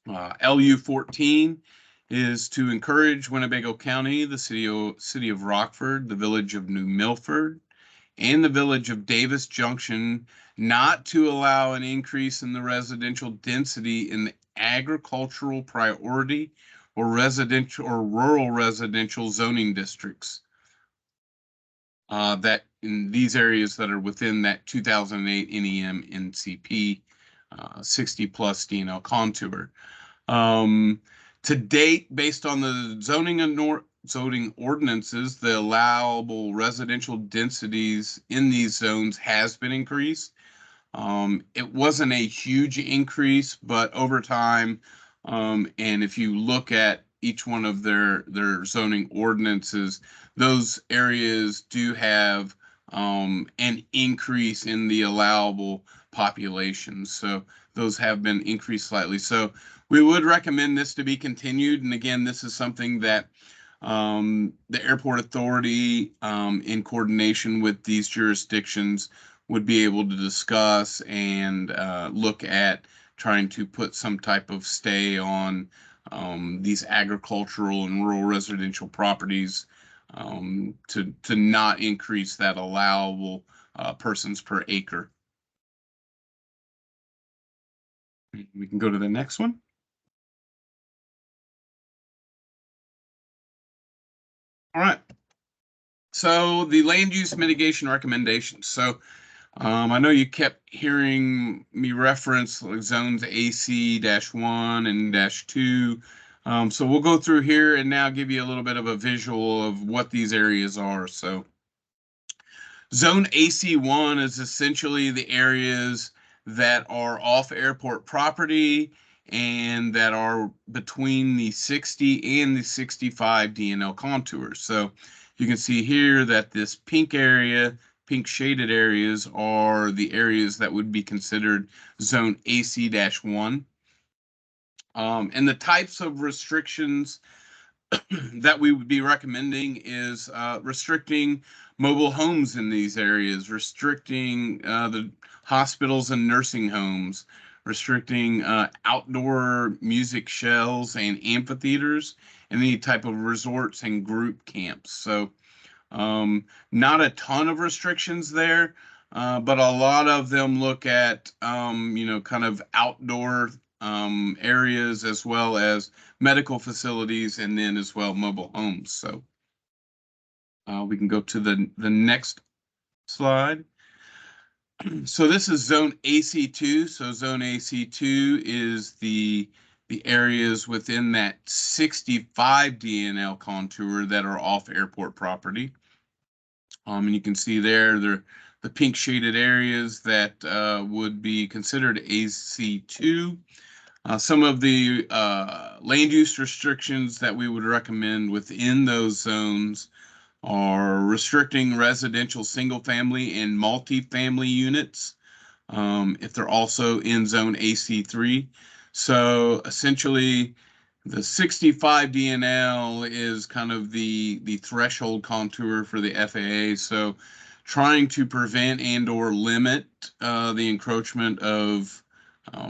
LU 14 is to encourage Winnebago County, the city of Rockford, the village of New Milford, and the village of Davis Junction not to allow an increase in the residential density in the agricultural priority or residential or rural residential zoning districts. That in these areas that are within that 2008 NEM NCP 60 plus DNL contour. To date, based on the zoning ordinances, the allowable residential densities in these zones has been increased. It wasn't a huge increase, but over time, and if you look at each one of their zoning ordinances, those areas do have an increase in the allowable population. So those have been increased slightly. So we would recommend this to be continued. And again, this is something that the airport authority, in coordination with these jurisdictions, would be able to discuss and look at trying to put some type of stay on these agricultural and rural residential properties to not increase that allowable persons per acre. We can go to the next one. All right. So the land use mitigation recommendations. So I know you kept hearing me reference like zones AC-1 and -2. So we'll go through here and now give you a little bit of a visual of what these areas are. So zone AC-1 is essentially the areas that are off airport property and that are between the 60 and the 65 DNL contours. So you can see here that this pink area, pink shaded areas, are the areas that would be considered zone AC-1. And the types of restrictions that we would be recommending is restricting mobile homes in these areas, restricting the hospitals and nursing homes, restricting outdoor music shells and amphitheaters, and any type of resorts and group camps. So not a ton of restrictions there, but a lot of them look at, kind of outdoor areas, as well as medical facilities, and then as well mobile homes. So we can go to the next slide. So this is zone AC2. So zone AC2 is the areas within that 65 DNL contour that are off airport property. And you can see there the pink shaded areas that would be considered AC2. Some of the land use restrictions that we would recommend within those zones are restricting residential single family and multi-family units if they're also in zone AC3. So essentially, the 65 DNL is kind of the threshold contour for the FAA. So trying to prevent and or limit the encroachment of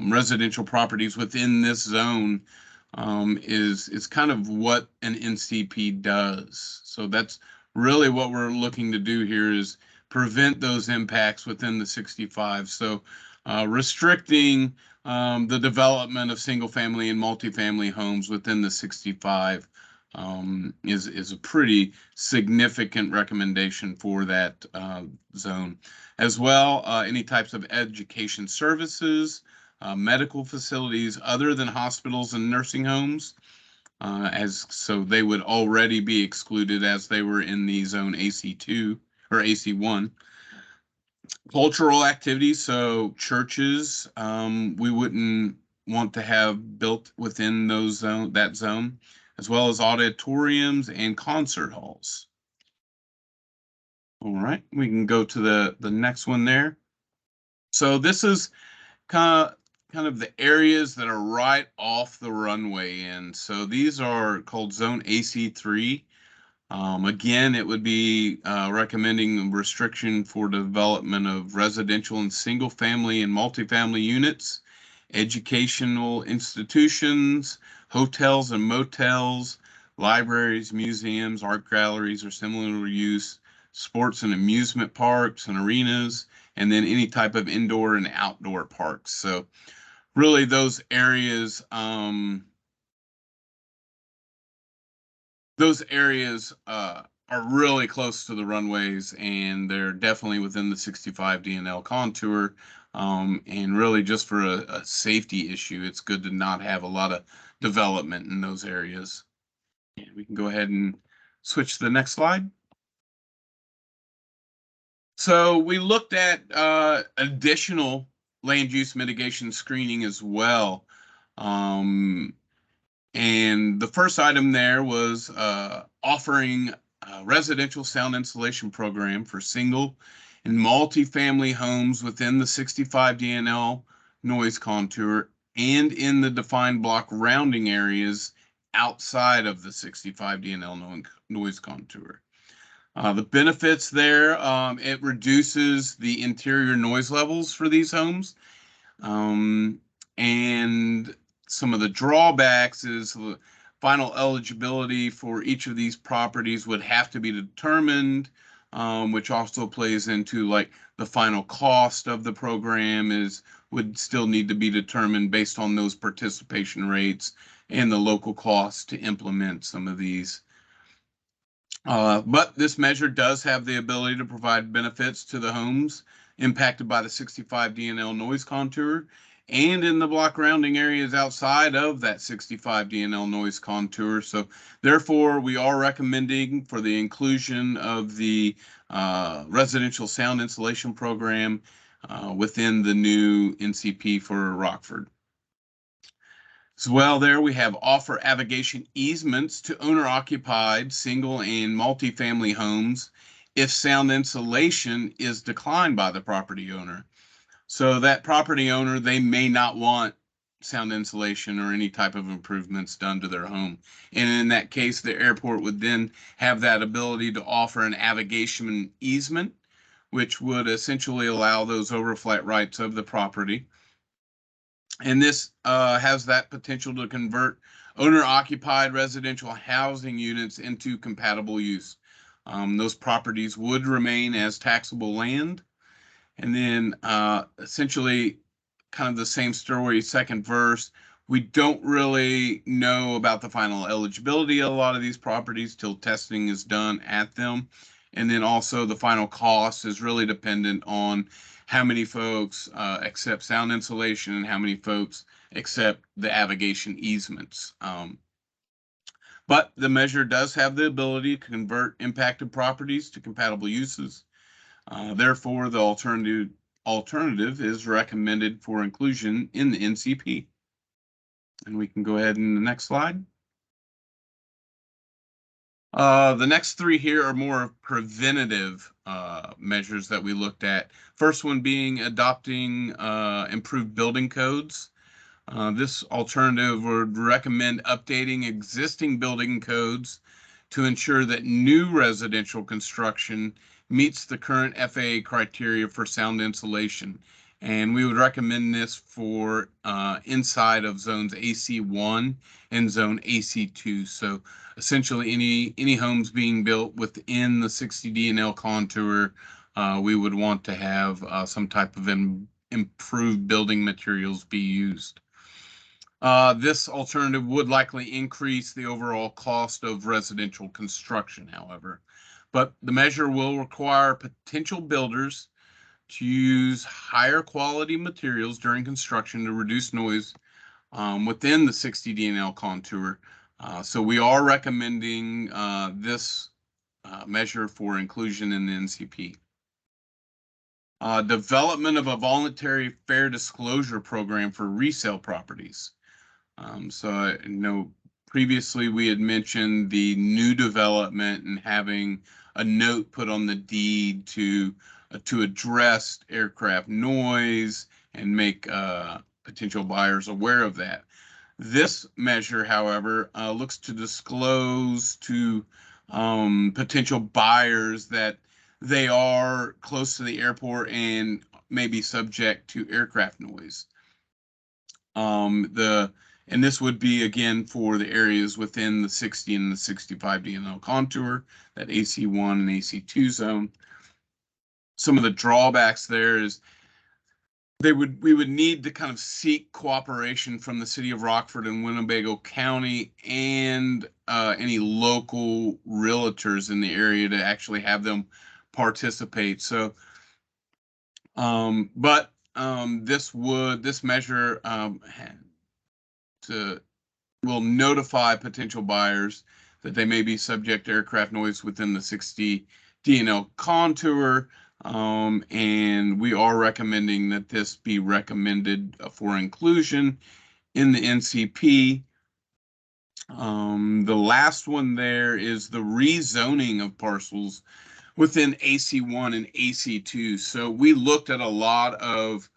residential properties within this zone is kind of what an NCP does. So that's really what we're looking to do here, is prevent those impacts within the 65. So restricting the development of single family and multifamily homes within the 65 is a pretty significant recommendation for that zone. As well, any types of education services, medical facilities other than hospitals and nursing homes, so they would already be excluded as they were in the zone AC2 or AC1. Cultural activities, so churches, we wouldn't want to have built within that zone, as well as auditoriums and concert halls. All right, we can go to the next one there. So this is kind of the areas that are right off the runway, and so these are called zone AC3. Again, it would be recommending restriction for development of residential and single family and multifamily units, educational institutions, hotels and motels, libraries, museums, art galleries or similar use, sports and amusement parks and arenas, and then any type of indoor and outdoor parks. So really those areas are really close to the runways, and they're definitely within the 65 DNL contour. And really just for a safety issue, it's good to not have a lot of development in those areas. And we can go ahead and switch to the next slide. So we looked at additional land use mitigation screening as well. And the first item there was offering a residential sound insulation program for single and multi-family homes within the 65 DNL noise contour and in the defined block rounding areas outside of the 65 DNL noise contour. The benefits there, it reduces the interior noise levels for these homes. And some of the drawbacks is the final eligibility for each of these properties would have to be determined, which also plays into like the final cost of the program would still need to be determined based on those participation rates and the local costs to implement some of these. But this measure does have the ability to provide benefits to the homes impacted by the 65 DNL noise contour and in the block rounding areas outside of that 65 DNL noise contour. So therefore, we are recommending for the inclusion of the residential sound insulation program within the new NCP for Rockford. As well, there we have offer abrogation easements to owner-occupied single and multifamily homes if sound insulation is declined by the property owner. So that property owner, they may not want sound insulation or any type of improvements done to their home. And in that case, the airport would then have that ability to offer an abrogation easement, which would essentially allow those overflight rights of the property. And this has that potential to convert owner-occupied residential housing units into compatible use. Those properties would remain as taxable land. And then essentially kind of the same story, second verse. We don't really know about the final eligibility of a lot of these properties till testing is done at them. And then also the final cost is really dependent on how many folks accept sound insulation and how many folks accept the navigation easements. But the measure does have the ability to convert impacted properties to compatible uses. Therefore, the alternative is recommended for inclusion in the NCP. And we can go ahead in the next slide. The next three here are more preventative measures that we looked at. First one being adopting improved building codes. This alternative would recommend updating existing building codes to ensure that new residential construction meets the current FAA criteria for sound insulation. And we would recommend this for inside of zones AC1 and zone AC2. So essentially any homes being built within the 60 DNL contour, we would want to have some type of improved building materials be used. This alternative would likely increase the overall cost of residential construction, however. But the measure will require potential builders to use higher quality materials during construction to reduce noise within the 60 DNL contour. So we are recommending this measure for inclusion in the NCP. Development of a voluntary fair disclosure program for resale properties. So I know previously we had mentioned the new development and having a note put on the deed to address aircraft noise and make potential buyers aware of that. This measure, however, looks to disclose to potential buyers that they are close to the airport and may be subject to aircraft noise. And this would be, again, for the areas within the 60 and the 65 DNL contour, that AC1 and AC2 zone. Some of the drawbacks there is we would need to kind of seek cooperation from the city of Rockford and Winnebago County and any local realtors in the area to actually have them participate. So, this measure will notify potential buyers that they may be subject to aircraft noise within the 60 DNL contour, and we are recommending that this be recommended for inclusion in the NCP. The last one there is the rezoning of parcels within AC1 and AC2. So we looked at a lot of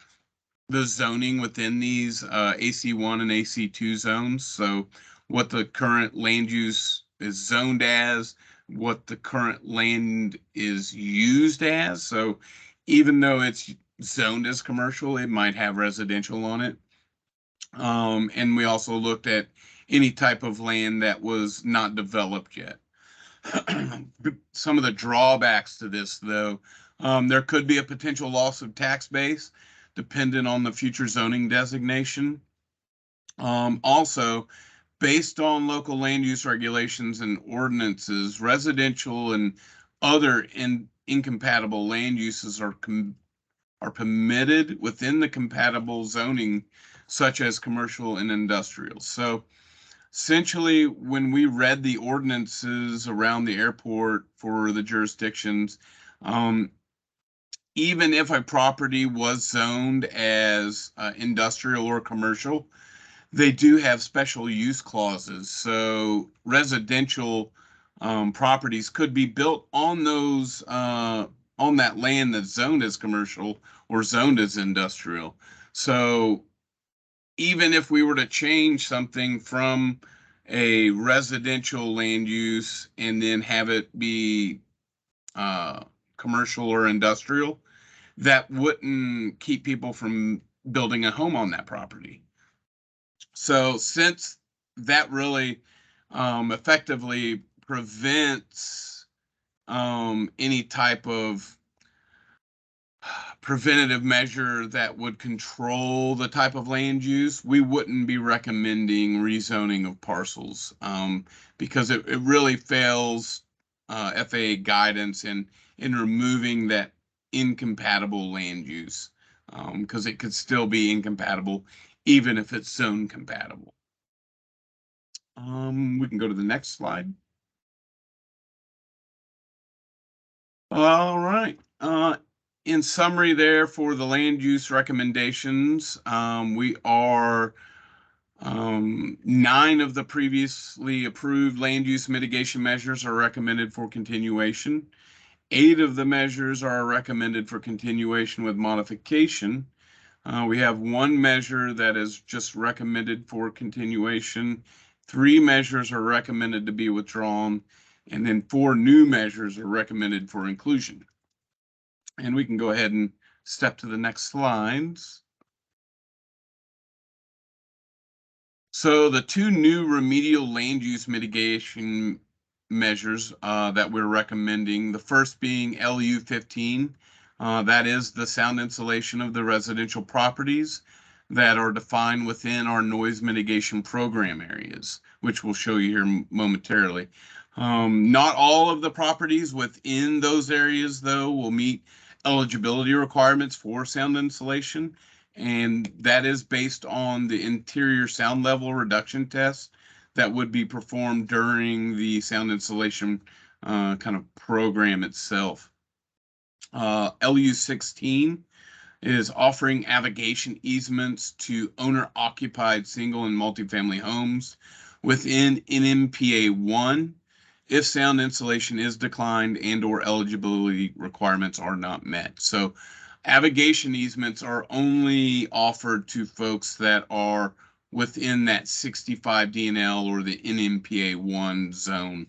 the zoning within these AC1 and AC2 zones. So what the current land use is zoned as, what the current land is used as. So even though it's zoned as commercial, it might have residential on it. And we also looked at any type of land that was not developed yet. Some of the drawbacks to this, though, there could be a potential loss of tax base dependent on the future zoning designation. Also, based on local land use regulations and ordinances, residential and other incompatible land uses are permitted within the compatible zoning, such as commercial and industrial. So essentially, when we read the ordinances around the airport for the jurisdictions, even if a property was zoned as industrial or commercial, they do have special use clauses. So residential properties could be built on those on that land that's zoned as commercial or zoned as industrial. So even if we were to change something from a residential land use and then have it be commercial or industrial, that wouldn't keep people from building a home on that property. So since that really effectively prevents any type of preventative measure that would control the type of land use, we wouldn't be recommending rezoning of parcels because it really fails FAA guidance in removing that incompatible land use because it could still be incompatible even if it's zone compatible. We can go to the next slide. All right. In summary there for the land use recommendations, we are 9 of the previously approved land use mitigation measures are recommended for continuation. 8 of the measures are recommended for continuation with modification. We have 1 measure that is just recommended for continuation. 3 measures are recommended to be withdrawn, and then 4 new measures are recommended for inclusion. And we can go ahead and step to the next slides. So the 2 new remedial land use mitigation measures that we're recommending, the first being LU 15, that is the sound insulation of the residential properties that are defined within our noise mitigation program areas, which we'll show you here momentarily. Not all of the properties within those areas, though, will meet eligibility requirements for sound insulation, and that is based on the interior sound level reduction test that would be performed during the sound insulation kind of program itself. LU 16 is offering navigation easements to owner-occupied single and multifamily homes within NMPA 1 if sound insulation is declined and or eligibility requirements are not met. So navigation easements are only offered to folks that are within that 65 DNL or the NMPA 1 zone.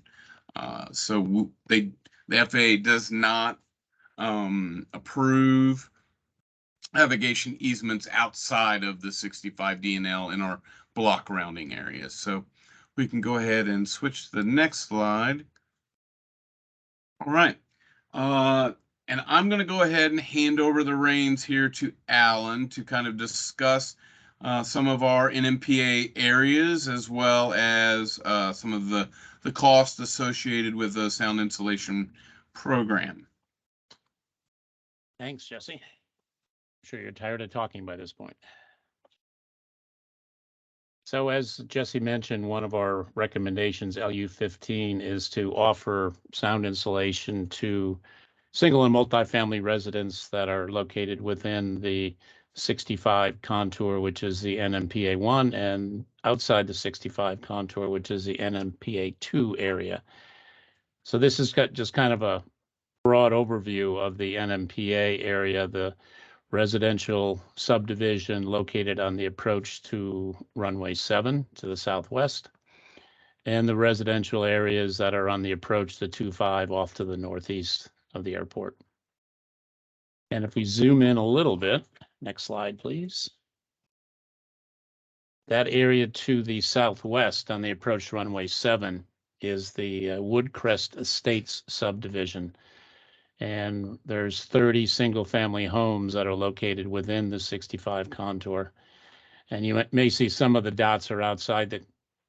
So the FAA does not approve navigation easements outside of the 65 DNL in our block rounding areas. So we can go ahead and switch to the next slide. All right. And I'm going to go ahead and hand over the reins here to Alan to kind of discuss some of our NMPA areas as well as some of the costs associated with the sound insulation program. Thanks, Jesse. I'm sure you're tired of talking by this point. So as Jesse mentioned, one of our recommendations, LU 15, is to offer sound insulation to single and multifamily residents that are located within the 65 contour, which is the NMPA 1, and outside the 65 contour, which is the NMPA 2 area. So this has got just kind of a broad overview of the NMPA area, the residential subdivision located on the approach to runway 7 to the southwest, and the residential areas that are on the approach to 25 off to the northeast of the airport. And if we zoom in a little bit, next slide, please. That area to the southwest on the approach to runway 7 is the Woodcrest Estates subdivision. And there's 30 single family homes that are located within the 65 contour. And you may see some of the dots are outside the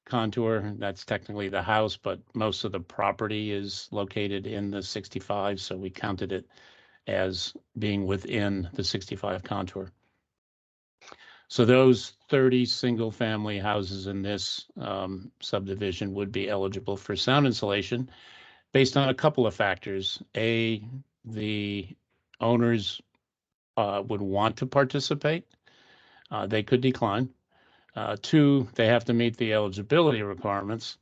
contour. That's technically the house, but most of the property is located in the 65. So we counted it as being within the 65 contour. So those 30 single family houses in this subdivision would be eligible for sound insulation based on a couple of factors. A, the owners would want to participate. They could decline. 2, they have to meet the eligibility requirements,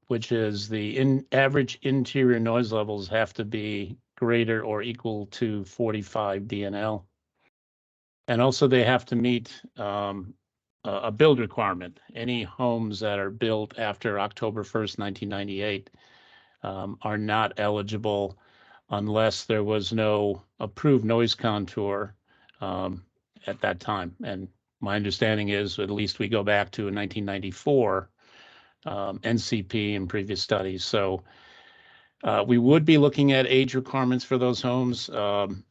which is the average interior noise levels have to be greater or equal to 45 DNL. And also they have to meet a build requirement. Any homes that are built after October 1st, 1998 are not eligible unless there was no approved noise contour at that time. And my understanding is, at least we go back to 1994 NCP and previous studies. So We would be looking at age requirements for those homes.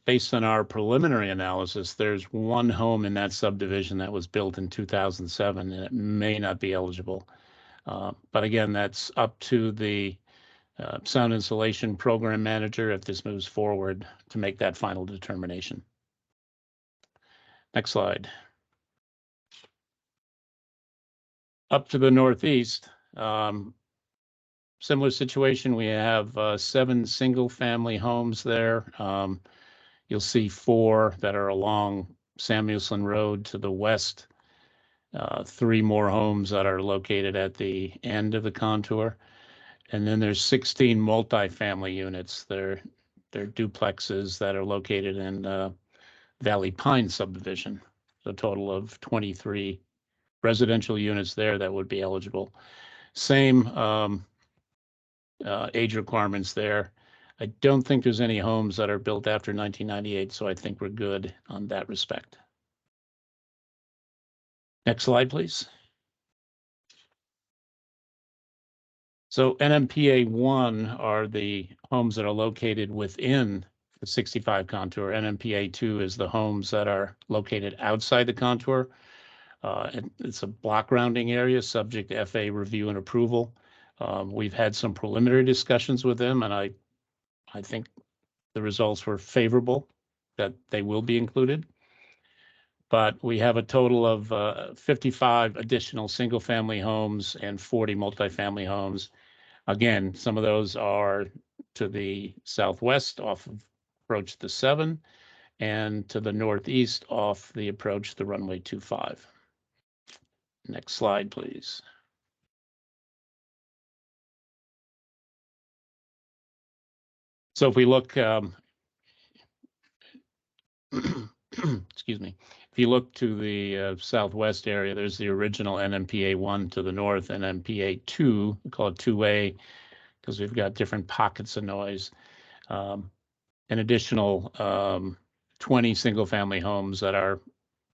Based on our preliminary analysis, there's one home in that subdivision that was built in 2007, and it may not be eligible. But again, that's up to the sound insulation program manager if this moves forward to make that final determination. Next slide. Up to the northeast, similar situation. We have 7 single-family homes there. You'll see 4 that are along Samuelson Road to the west. 3 more homes that are located at the end of the contour. And then there's 16 multifamily units. They're duplexes that are located in Valley Pine subdivision. A total of 23 residential units there that would be eligible. Same age requirements there. I don't think there's any homes that are built after 1998, so I think we're good on that respect. Next slide, please. So NMPA 1 are the homes that are located within the 65 contour. NMPA 2 is the homes that are located outside the contour. And it's a block rounding area subject to FAA review and approval. We've had some preliminary discussions with them, and I think the results were favorable that they will be included. But we have a total of 55 additional single-family homes and 40 multifamily homes. Again, some of those are to the southwest off of approach the 7 and to the northeast off the approach the runway 25. Next slide, please. So if we look, excuse me, if you look to the southwest area, there's the original NMPA 1 to the north, NMPA 2, we call it 2A, because we've got different pockets of noise. An additional 20 single-family homes that are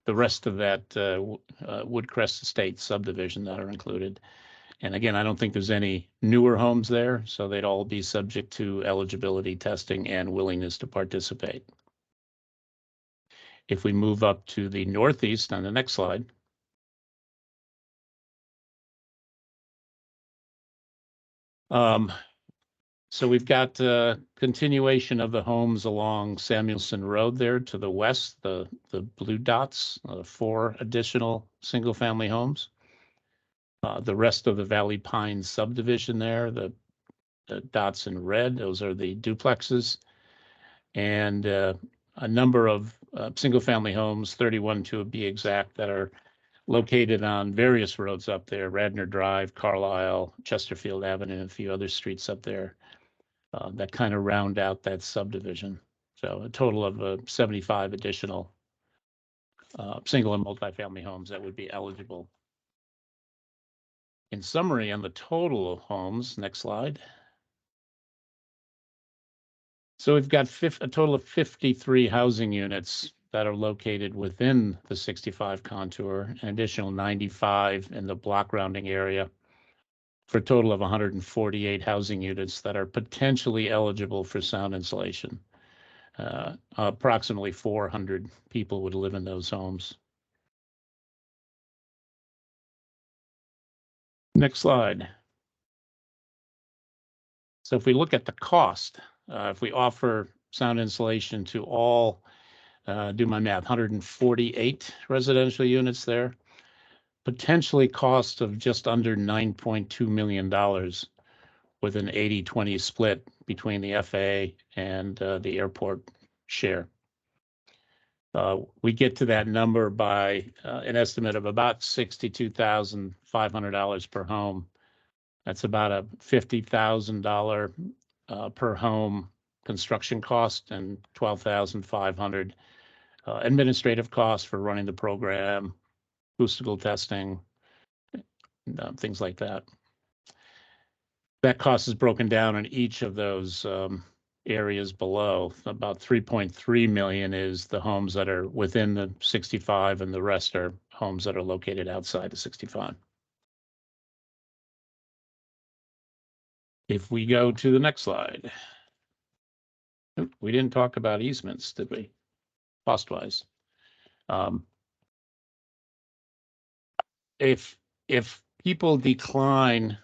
the rest of that Woodcrest Estates subdivision that are included. And again, I don't think there's any newer homes there, so they'd all be subject to eligibility testing and willingness to participate. If we move up to the northeast on the next slide. So we've got continuation of the homes along Samuelson Road there to the west, the blue dots, 4 additional single-family homes. The rest of the Valley Pines subdivision there, the dots in red, those are the duplexes. And a number of single-family homes, 31 to be exact, that are located on various roads up there, Radnor Drive, Carlisle, Chesterfield Avenue, and a few other streets up there that kind of round out that subdivision. So a total of 75 additional single and multifamily homes that would be eligible. In summary, on the total of homes, next slide. So we've got a total of 53 housing units that are located within the 65 contour, an additional 95 in the block rounding area, for a total of 148 housing units that are potentially eligible for sound insulation. Approximately 400 people would live in those homes. Next slide. So if we look at the cost, if we offer sound insulation to all, do my math, 148 residential units there, potentially cost of just under $9.2 million with an 80-20 split between the FAA and the airport share. We get to that number by an estimate of about $62,500 per home. That's about a $50,000 per home construction cost and $12,500 administrative costs for running the program, acoustical testing, things like that. That cost is broken down in each of those areas below. About 3.3 million is the homes that are within the 65, and the rest are homes that are located outside the 65. If we go to the next slide. Oop, we didn't talk about easements, did we? Cost-wise. If people decline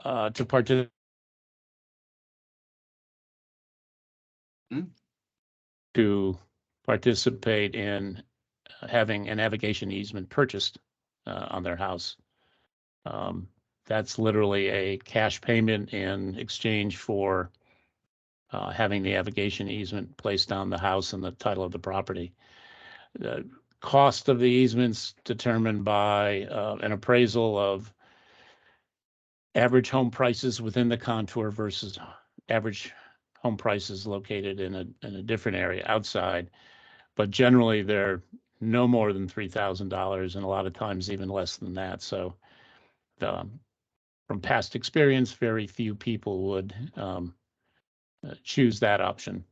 to participate in having a navigation easement purchased on their house, that's literally a cash payment in exchange for having the navigation easement placed on the house and the title of the property. The cost of the easements determined by an appraisal of average home prices within the contour versus average home prices located in a different area outside. But generally, they're no more than $3,000, and a lot of times even less than that. So from past experience, very few people would choose that option.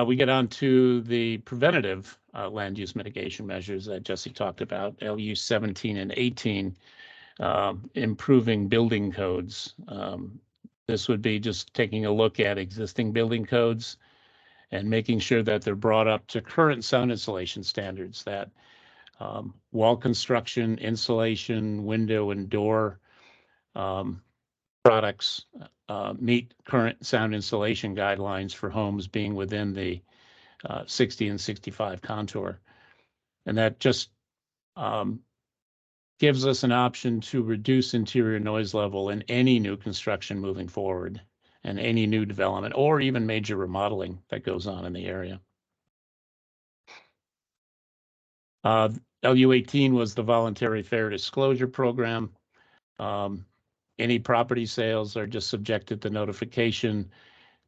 We get on to the preventative land use mitigation measures that Jesse talked about, LU 17 and 18, improving building codes. This would be just taking a look at existing building codes and making sure that they're brought up to current sound insulation standards, that wall construction, insulation, window and door products meet current sound insulation guidelines for homes being within the 60 and 65 contour. And that just gives us an option to reduce interior noise level in any new construction moving forward and any new development or even major remodeling that goes on in the area. LU 18 was the voluntary fair disclosure program. Any property sales are just subjected to notification.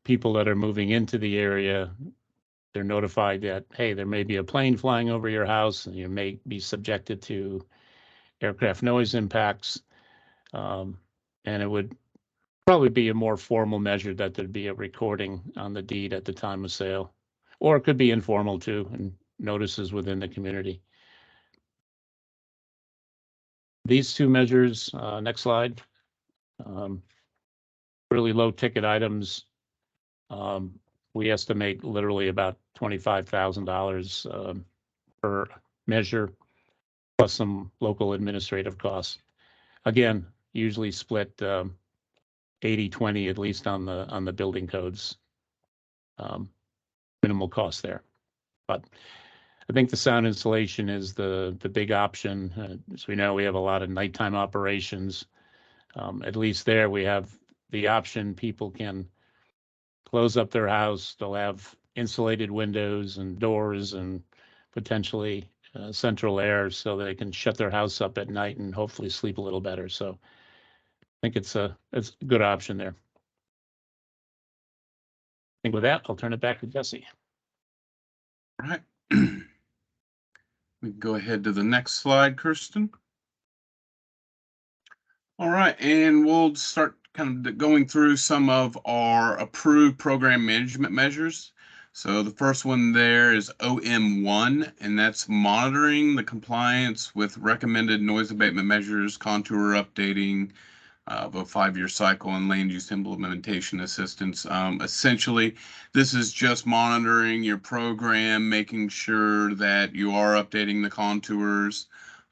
People that are moving into the area, they're notified that, hey, there may be a plane flying over your house and you may be subjected to aircraft noise impacts. And it would probably be a more formal measure that there'd be a recording on the deed at the time of sale, or it could be informal too, and notices within the community. These two measures, next slide, really low ticket items. We estimate literally about $25,000 per measure, plus some local administrative costs. Again, usually split 80-20 at least on the building codes. Minimal cost there, but I think the sound insulation is the big option. As we know, we have a lot of nighttime operations. At least there we have the option. People can close up their house. They'll have insulated windows and doors and potentially central air, so they can shut their house up at night and hopefully sleep a little better. So I think it's a good option there. I think with that, I'll turn it back to Jesse. All right. We can go ahead to the next slide, Kirsten. All right, and we'll start kind of going through some of our approved program management measures. So the first one there is OM1, and that's monitoring the compliance with recommended noise abatement measures, contour updating of a 5-year cycle, and land use implementation assistance. Essentially, this is just monitoring your program, making sure that you are updating the contours,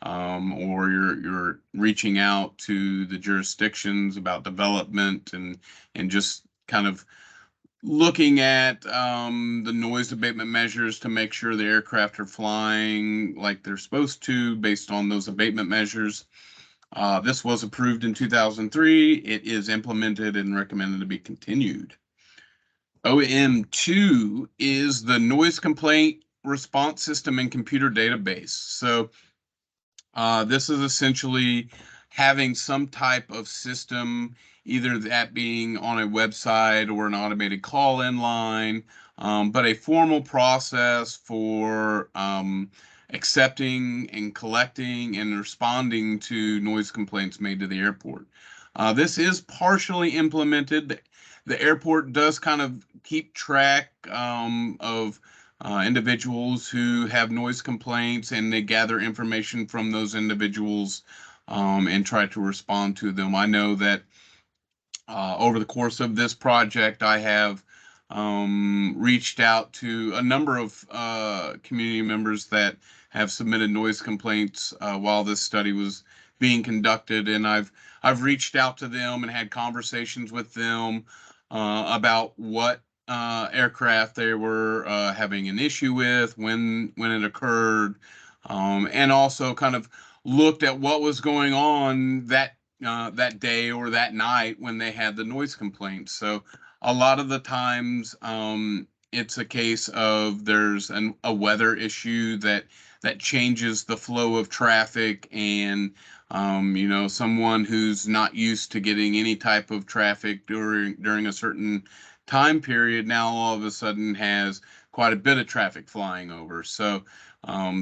or you're reaching out to the jurisdictions about development and just kind of looking at the noise abatement measures to make sure the aircraft are flying like they're supposed to based on those abatement measures. This was approved in 2003. It is implemented and recommended to be continued. OM2 is the noise complaint response system and computer database. So this is essentially having some type of system, either that being on a website or an automated call-in line, but a formal process for accepting and collecting and responding to noise complaints made to the airport. This is partially implemented. The airport does kind of keep track of individuals who have noise complaints, and they gather information from those individuals and try to respond to them. I know that over the course of this project, I have reached out to a number of community members that have submitted noise complaints while this study was being conducted, and I've reached out to them and had conversations with them about what aircraft they were having an issue with, when it occurred, and also kind of looked at what was going on that day or that night when they had the noise complaints. So a lot of the times, it's a case of there's a weather issue that changes the flow of traffic, and someone who's not used to getting any type of traffic during a certain time period now all of a sudden has quite a bit of traffic flying over. So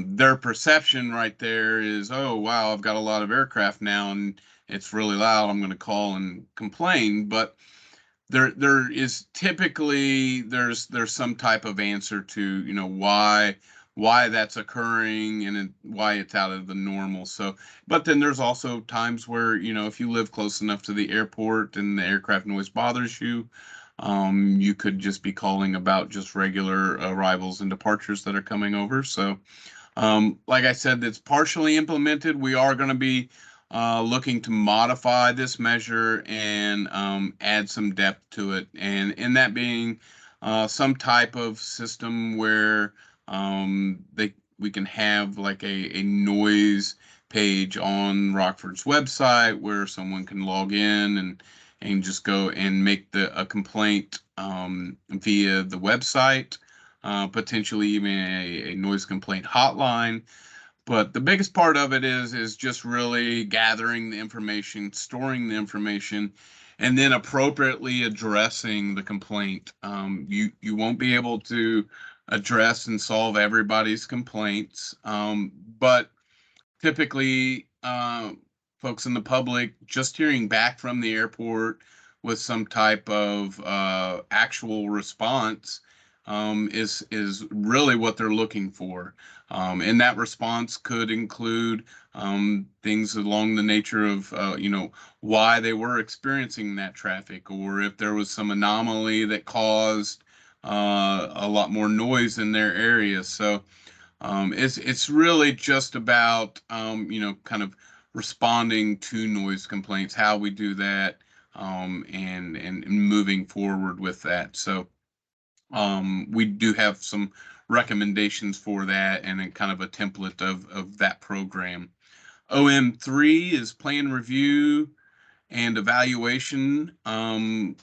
their perception right there is, oh wow, I've got a lot of aircraft now and it's really loud, I'm going to call and complain. But there is typically there's some type of answer to why that's occurring and why it's out of the normal. So, but then there's also times where if you live close enough to the airport and the aircraft noise bothers you, you could just be calling about just regular arrivals and departures that are coming over. So like I said, it's partially implemented. We are going to be looking to modify this measure and add some depth to it, and that being some type of system where we can have like a noise page on Rockford's website where someone can log in and just go and make a complaint via the website. Potentially even a noise complaint hotline. But the biggest part of it is just really gathering the information, storing the information, and then appropriately addressing the complaint. You won't be able to address and solve everybody's complaints, but typically folks in the public just hearing back from the airport with some type of actual response is really what they're looking for. And that response could include things along the nature of, why they were experiencing that traffic, or if there was some anomaly that caused a lot more noise in their area. So it's really just about, kind of responding to noise complaints, how we do that, and moving forward with that. So we do have some recommendations for that and a kind of a template of that program. OM3 is plan review and evaluation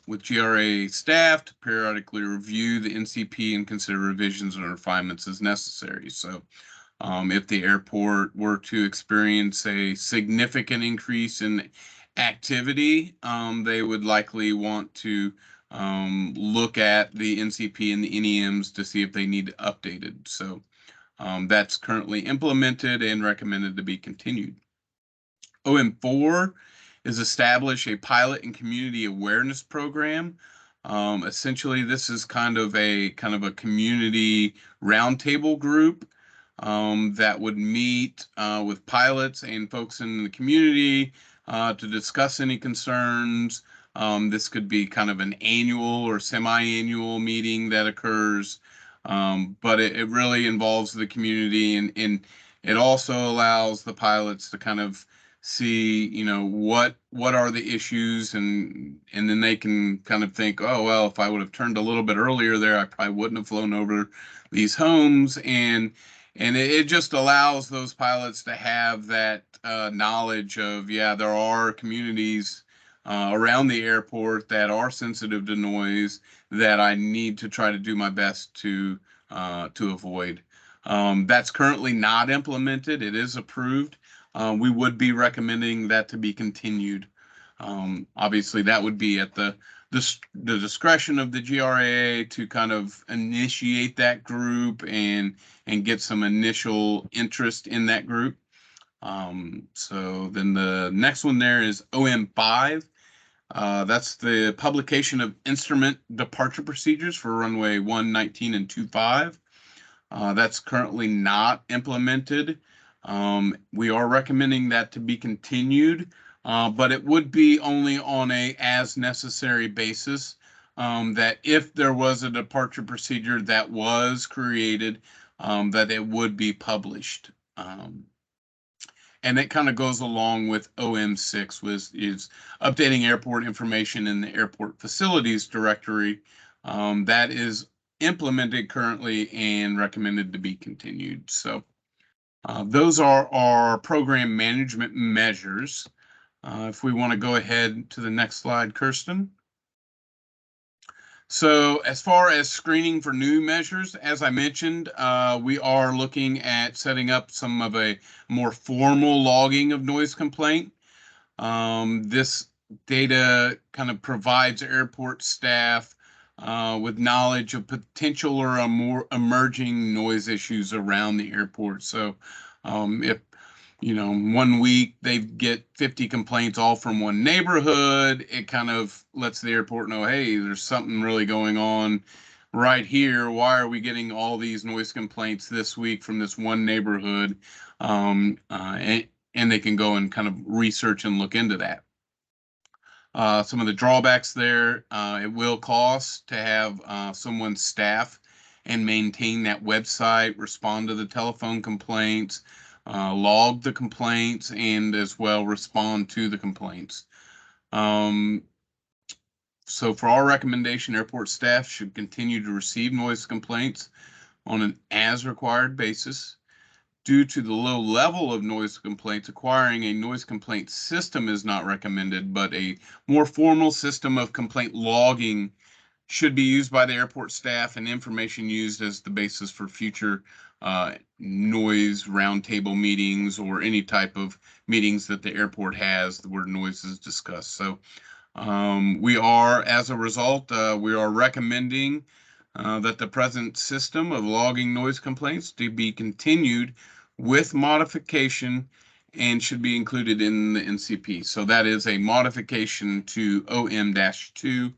with GRA staff to periodically review the NCP and consider revisions and refinements as necessary. So if the airport were to experience a significant increase in activity, they would likely want to look at the NCP and the NEMs to see if they need updated. So that's currently implemented and recommended to be continued. OM4 is establish a pilot and community awareness program. Essentially, this is kind of a community roundtable group that would meet with pilots and folks in the community to discuss any concerns. This could be kind of an annual or semi-annual meeting that occurs, but it really involves the community, and it also allows the pilots to kind of see, what are the issues, and then they can kind of think, oh, well, if I would have turned a little bit earlier there, I probably wouldn't have flown over these homes, and it just allows those pilots to have that knowledge of, yeah, there are communities around the airport that are sensitive to noise that I need to try to do my best to avoid. That's currently not implemented. It is approved. We would be recommending that to be continued. Obviously, that would be at the discretion of the GRAA to kind of initiate that group and get some initial interest in that group. So then the next one there is OM5. That's the publication of instrument departure procedures for runway 119 and 25. That's currently not implemented. We are recommending that to be continued, but it would be only on a as necessary basis. That if there was a departure procedure that was created, that it would be published. And it kind of goes along with OM6, which is updating airport information in the airport facilities directory. That is implemented currently and recommended to be continued. So those are our program management measures. If we want to go ahead to the next slide, Kirsten. So as far as screening for new measures, as I mentioned, we are looking at setting up some of a more formal logging of noise complaint. This data kind of provides airport staff with knowledge of potential or more emerging noise issues around the airport. So if 1 week they get 50 complaints all from one neighborhood, it kind of lets the airport know, hey, there's something really going on right here. Why are we getting all these noise complaints this week from this one neighborhood? And they can go and kind of research and look into that. Some of the drawbacks there, it will cost to have someone's staff and maintain that website, respond to the telephone complaints, log the complaints, and as well respond to the complaints. So for our recommendation, airport staff should continue to receive noise complaints on an as required basis. Due to the low level of noise complaints, acquiring a noise complaint system is not recommended, but a more formal system of complaint logging should be used by the airport staff and information used as the basis for future noise roundtable meetings or any type of meetings that the airport has where noise is discussed. So we are, as a result, we are recommending that the present system of logging noise complaints to be continued with modification and should be included in the NCP. So that is a modification to OM-2.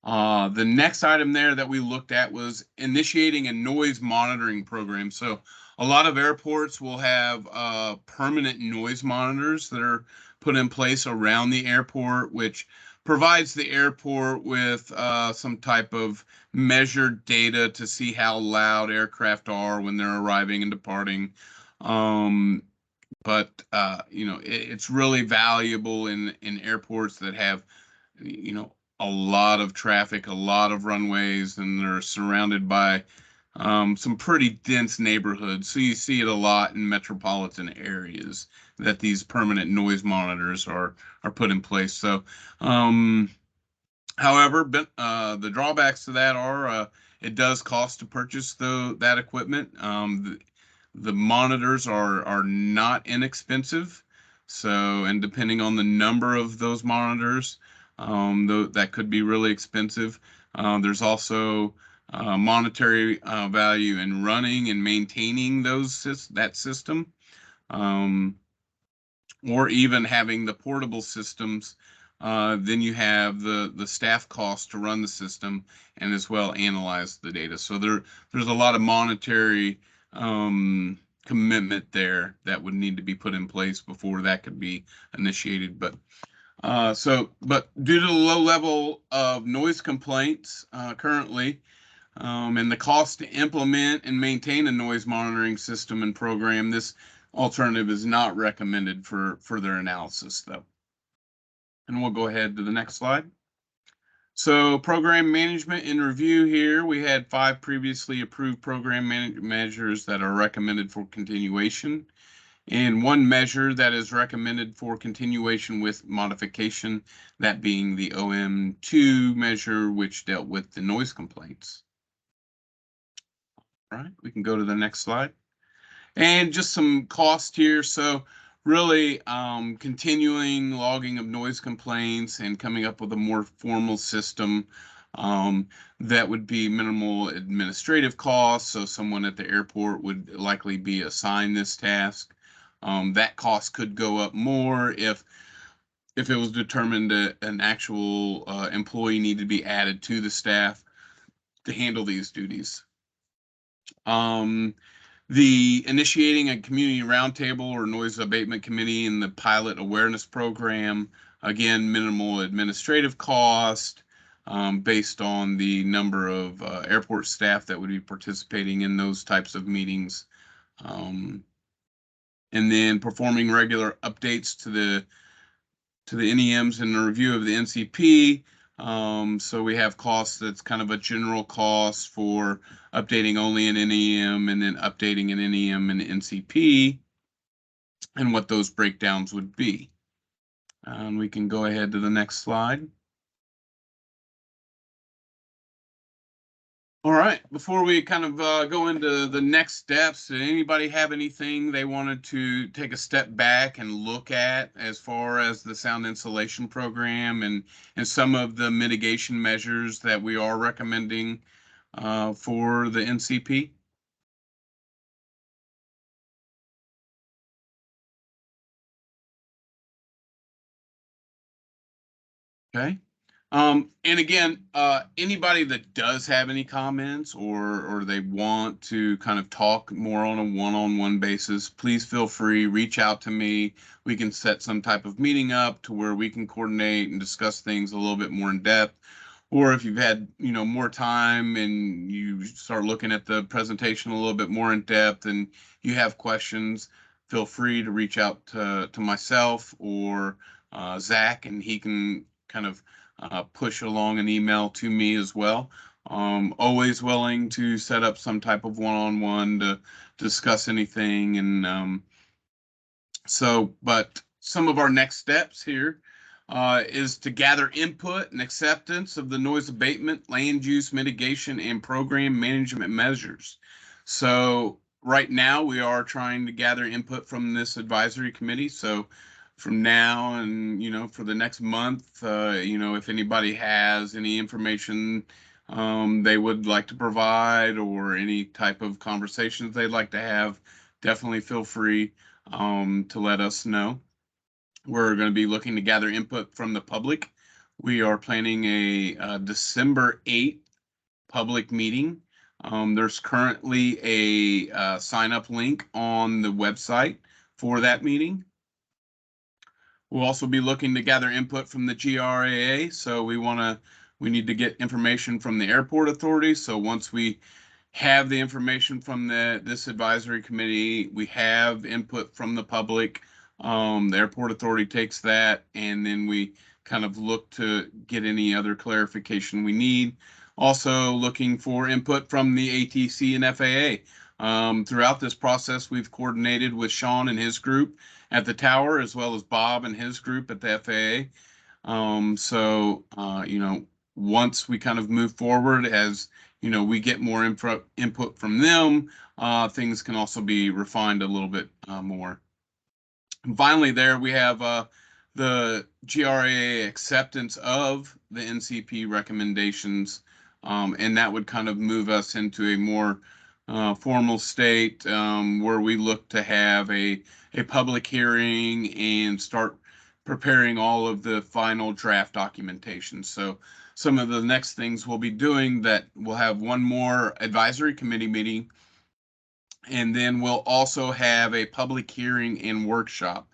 The next item there that we looked at was initiating a noise monitoring program. So a lot of airports will have permanent noise monitors that are put in place around the airport, which provides the airport with some type of measured data to see how loud aircraft are when they're arriving and departing. It's really valuable in airports that have, a lot of traffic, a lot of runways, and they're surrounded by some pretty dense neighborhoods. So you see it a lot in metropolitan areas that these permanent noise monitors are put in place. So, however, the drawbacks to that are it does cost to purchase that equipment. The monitors are not inexpensive. So, and depending on the number of those monitors, that could be really expensive. There's also monetary value in running and maintaining that system, or even having the portable systems. Then you have the staff cost to run the system and as well analyze the data. So there's a lot of monetary commitment there that would need to be put in place before that could be initiated. But due to the low level of noise complaints currently, and the cost to implement and maintain a noise monitoring system and program, this alternative is not recommended for further analysis, though. And we'll go ahead to the next slide. So program management in review here, we had 5 previously approved program measures that are recommended for continuation, and 1 measure that is recommended for continuation with modification, that being the OM-2 measure, which dealt with the noise complaints. All right, we can go to the next slide. And just some cost here. So really continuing logging of noise complaints and coming up with a more formal system that would be minimal administrative costs. So someone at the airport would likely be assigned this task. That cost could go up more if it was determined that an actual employee needed to be added to the staff to handle these duties. the initiating a community roundtable or noise abatement committee in the pilot awareness program. Again, minimal administrative cost based on the number of airport staff that would be participating in those types of meetings. And then performing regular updates to the NEMs and a review of the NCP. So we have costs that's kind of a general cost for updating only an NEM and then updating an NEM and NCP and what those breakdowns would be. And we can go ahead to the next slide. All right, before we kind of go into the next steps, did anybody have anything they wanted to take a step back and look at as far as the sound insulation program and some of the mitigation measures that we are recommending for the NCP? Okay. And again, anybody that does have any comments or they want to kind of talk more on a one-on-one basis, please feel free, reach out to me. We can set some type of meeting up to where we can coordinate and discuss things a little bit more in depth. Or if you've had, more time and you start looking at the presentation a little bit more in depth and you have questions, feel free to reach out to myself or Zach, and he can kind of push along an email to me as well. Always willing to set up some type of one-on-one to discuss anything. And but some of our next steps here is to gather input and acceptance of the noise abatement, land use mitigation, and program management measures. So right now we are trying to gather input from this advisory committee. So from now and, for the next month, if anybody has any information they would like to provide or any type of conversations they'd like to have, definitely feel free to let us know. We're going to be looking to gather input from the public. We are planning a December 8th public meeting. There's currently a sign-up link on the website for that meeting. We'll also be looking to gather input from the GRAA. So we need to get information from the airport authority. So once we have the information from this advisory committee, we have input from the public. The airport authority takes that, and then we kind of look to get any other clarification we need. Also looking for input from the ATC and FAA. Throughout this process, we've coordinated with Sean and his group at the tower, as well as Bob and his group at the FAA. Once we kind of move forward, as we get more input from them, things can also be refined a little bit more. And finally, there we have the GRAA acceptance of the NCP recommendations, and that would kind of move us into a more formal state where we look to have a public hearing and start preparing all of the final draft documentation. So some of the next things we'll be doing, that we'll have one more advisory committee meeting, and then we'll also have a public hearing and workshop.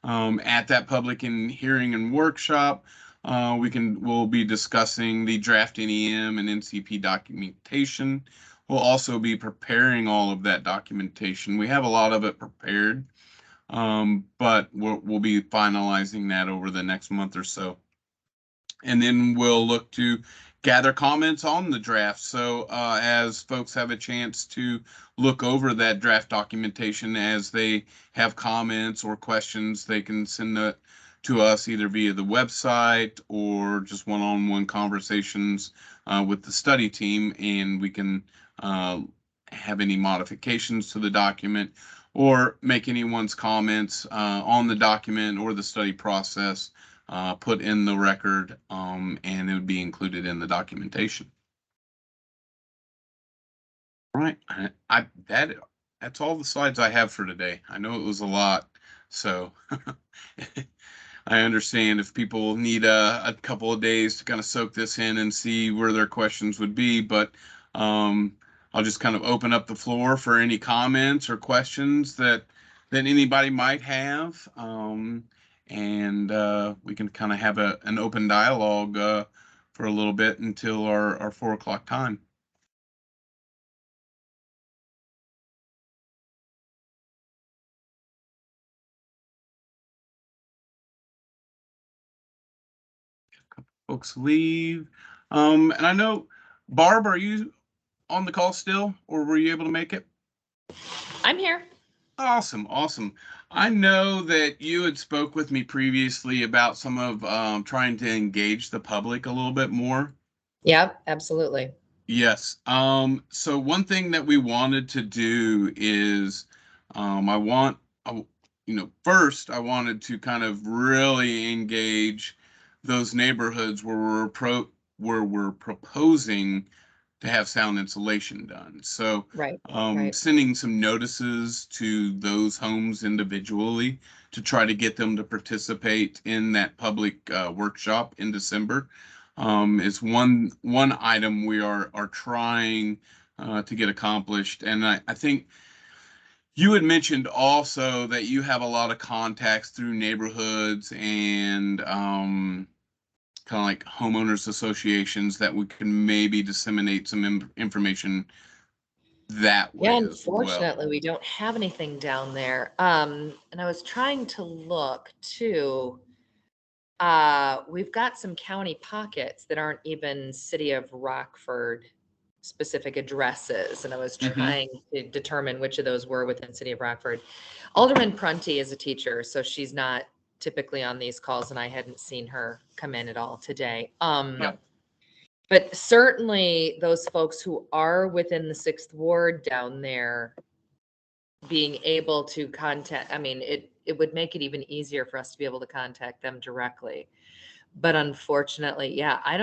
At that public hearing and workshop, we'll be discussing the draft NEM and NCP documentation. We'll also be preparing all of that documentation. We have a lot of it prepared, but we'll be finalizing that over the next month or so. And then we'll look to gather comments on the draft. So as folks have a chance to look over that draft documentation, as they have comments or questions, they can send that to us either via the website or just one-on-one conversations with the study team, and we can have any modifications to the document or make anyone's comments on the document or the study process put in the record, and it would be included in the documentation. All right, that's all the slides I have for today. I know it was a lot, so I understand if people need a couple of days to kind of soak this in and see where their questions would be, but I'll just kind of open up the floor for any comments or questions that anybody might have. And we can kind of have an open dialogue for a little bit until our 4 o'clock time. Folks leave. And I know, Barb, are you on the call still, or were you able to make it? I'm here. Awesome, awesome. I know that you had spoke with me previously about some of trying to engage the public a little bit more. Yep, absolutely. Yes. So one thing that we wanted to do is, first I wanted to kind of really engage those neighborhoods where we're proposing to have sound insulation done. So, Right. sending some notices to those homes individually to try to get them to participate in that public workshop in December is one item we are trying to get accomplished. And I think you had mentioned also that you have a lot of contacts through neighborhoods and kind of like homeowners associations that we can maybe disseminate some information that way Yeah, as well. unfortunately, we don't have anything down there. And I was trying to look too. We've got some county pockets that aren't even city of Rockford specific addresses, and I was trying to determine which of those were within city of Rockford. Alderman Prunty is a teacher, so she's not typically on these calls, and I hadn't seen her come in at all today. Yep. But certainly those folks who are within the 6th Ward down there being able to contact, I mean, it would make it even easier for us to be able to contact them directly. But unfortunately, yeah, I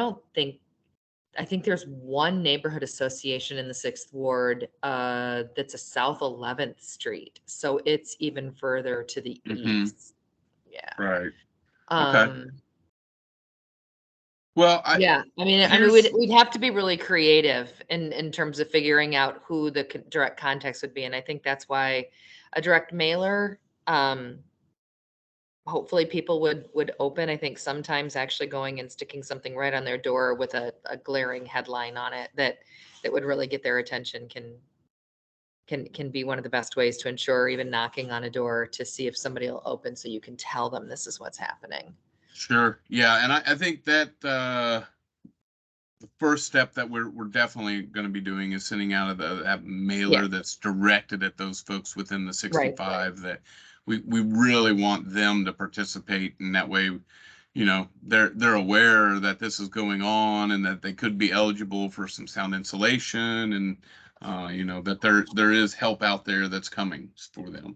think there's one neighborhood association in the 6th Ward that's a South 11th Street. So it's even further to the east. Yeah. Right. Okay. Well, Yeah, I mean, we'd have to be really creative in terms of figuring out who the direct contacts would be, and I think that's why a direct mailer, hopefully people would open. I think sometimes actually going and sticking something right on their door with a glaring headline on it that would really get their attention can be one of the best ways to ensure even knocking on a door to see if somebody will open so you can tell them this is what's happening. Sure. Yeah, and I think that the first step that we're definitely going to be doing is sending out that mailer that's directed at those folks within the 65 that we really want them to participate, and that way, you know, they're aware that this is going on and that they could be eligible for some sound insulation, and you know, that there is help out there that's coming for them.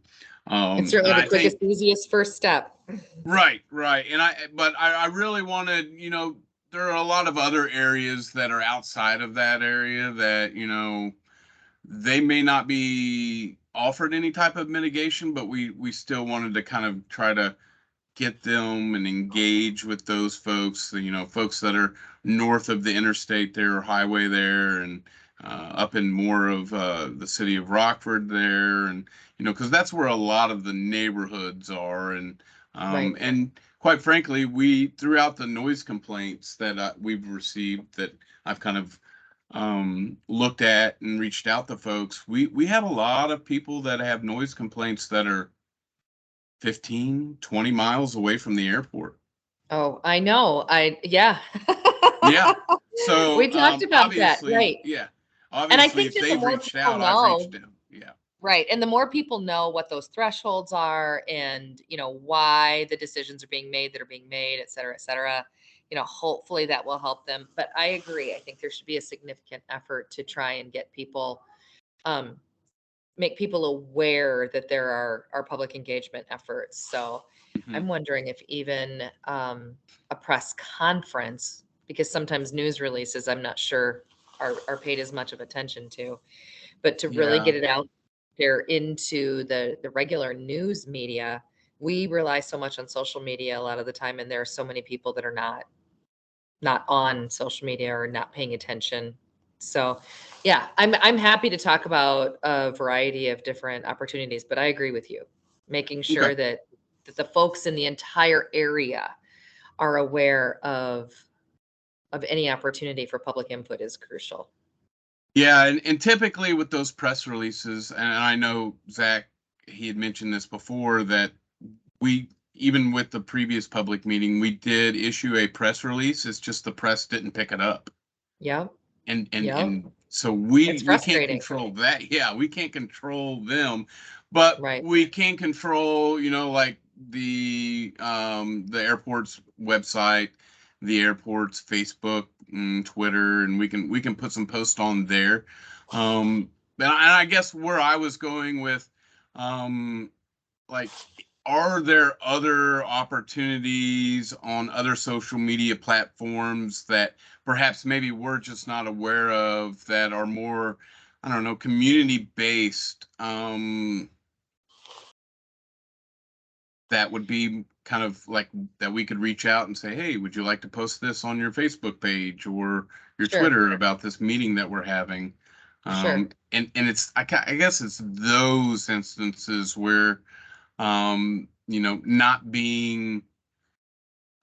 It's certainly the quickest, easiest first step. Right. And I really wanted, you know, there are a lot of other areas that are outside of that area that, you know, they may not be offered any type of mitigation, but we still wanted to kind of try to get them and engage with those folks, you know, folks that are north of the interstate there or highway there, and up in more of the city of Rockford there, and you know, because that's where a lot of the neighborhoods are, and and quite frankly, we throughout the noise complaints that we've received, that I've kind of looked at and reached out to folks, we have a lot of people that have noise complaints that are 15, 20 miles away from the airport. Oh, I know. Yeah. Yeah. So we talked about that, right? Yeah. Obviously, and I think if that they've the more reached out, I've reached out. Yeah. Right. And the more people know what those thresholds are and, you know, why the decisions are being made that are being made, et cetera, you know, hopefully that will help them. But I agree. I think there should be a significant effort to try and get people, make people aware that there are public engagement efforts. So I'm wondering if even a press conference, because sometimes news releases, I'm not sure are paid as much of attention to, but to really get it out there into the regular news media. We rely so much on social media a lot of the time, and there are so many people that are not on social media or not paying attention So, yeah, I'm happy to talk about a variety of different opportunities, but I agree with you. Making sure Okay. that the folks in the entire area are aware of any opportunity for public input is crucial. Yeah, and typically with those press releases, and I know Zach, he had mentioned this before, that we, even with the previous public meeting, we did issue a press release. It's just the press didn't pick it up. Yeah. And so It's we can't frustrating. control that. Yeah, we can't control them, but Right. we can control, like the airport's website, the airport's Facebook and Twitter, and we can put some posts on there. And I guess where I was going with, like, are there other opportunities on other social media platforms that perhaps maybe we're just not aware of that are more, I don't know, community based, that would be kind of like that we could reach out and say, hey, would you like to post this on your Facebook page or your Sure. Twitter about this meeting that we're having? Sure. And it's, I guess it's those instances where, not being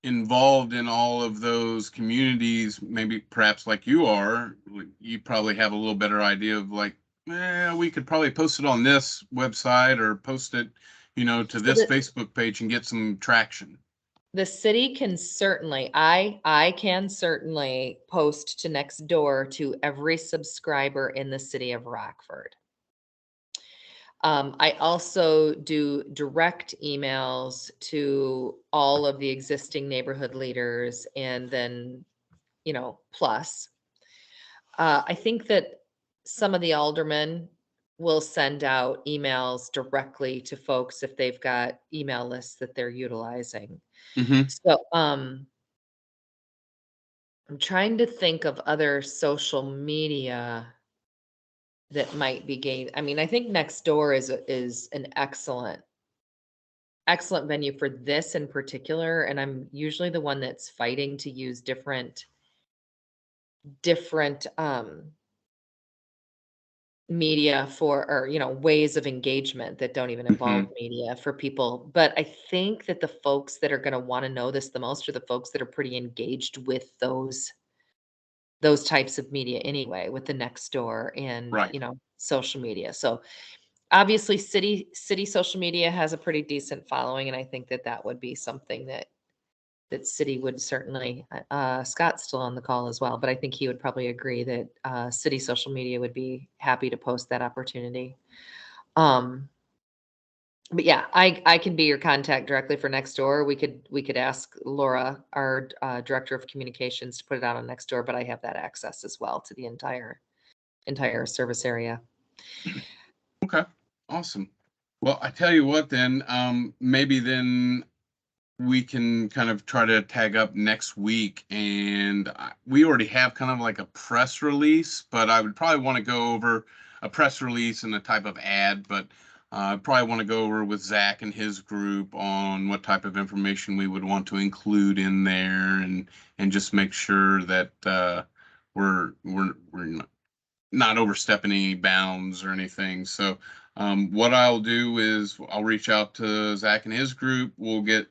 involved in all of those communities, maybe perhaps like you are, you probably have a little better idea of like, we could probably post it on this website or post it, to this Facebook page and get some traction. The city can certainly, I can certainly post to Nextdoor to every subscriber in the city of Rockford. I also do direct emails to all of the existing neighborhood leaders and then, plus. I think that some of the aldermen will send out emails directly to folks if they've got email lists that they're utilizing. So, I'm trying to think of other social media that might be gained. I mean, I think Nextdoor is an excellent venue for this in particular, and I'm usually the one that's fighting to use different media or ways of engagement that don't even involve media for people. But I think that the folks that are going to want to know this the most are the folks that are pretty engaged with those types of media anyway, with the Nextdoor and Right. social media. So obviously city social media has a pretty decent following, and I think that would be something that city would certainly, Scott's still on the call as well, but I think he would probably agree that city social media would be happy to post that opportunity. But yeah, I can be your contact directly for Nextdoor. We could ask Laura, our director of communications, to put it out on Nextdoor, but I have that access as well to the entire service area. Okay, awesome. Well, I tell you what, then, maybe then we can kind of try to tag up next week, and we already have kind of like a press release, but I would probably want to go over a press release and a type of ad, but I probably want to go over with Zach and his group on what type of information we would want to include in there, and just make sure that we're not overstepping any bounds or anything. So what I'll do is I'll reach out to Zach and his group. We'll get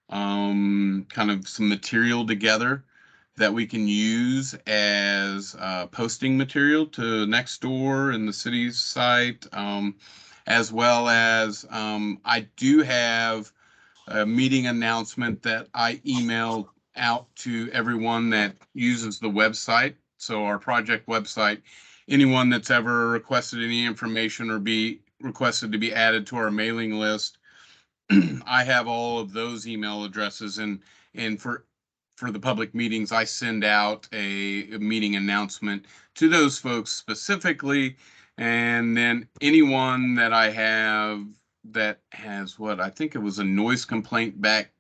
kind of some material together that we can use as posting material to Nextdoor and the city's site, as well as I do have a meeting announcement that I emailed out to everyone that uses the website. So our project website, anyone that's ever requested any information or be requested to be added to our mailing list, I have all of those email addresses, and for the public meetings, I send out a meeting announcement to those folks specifically, and then anyone that I have that has what I think it was a noise complaint back.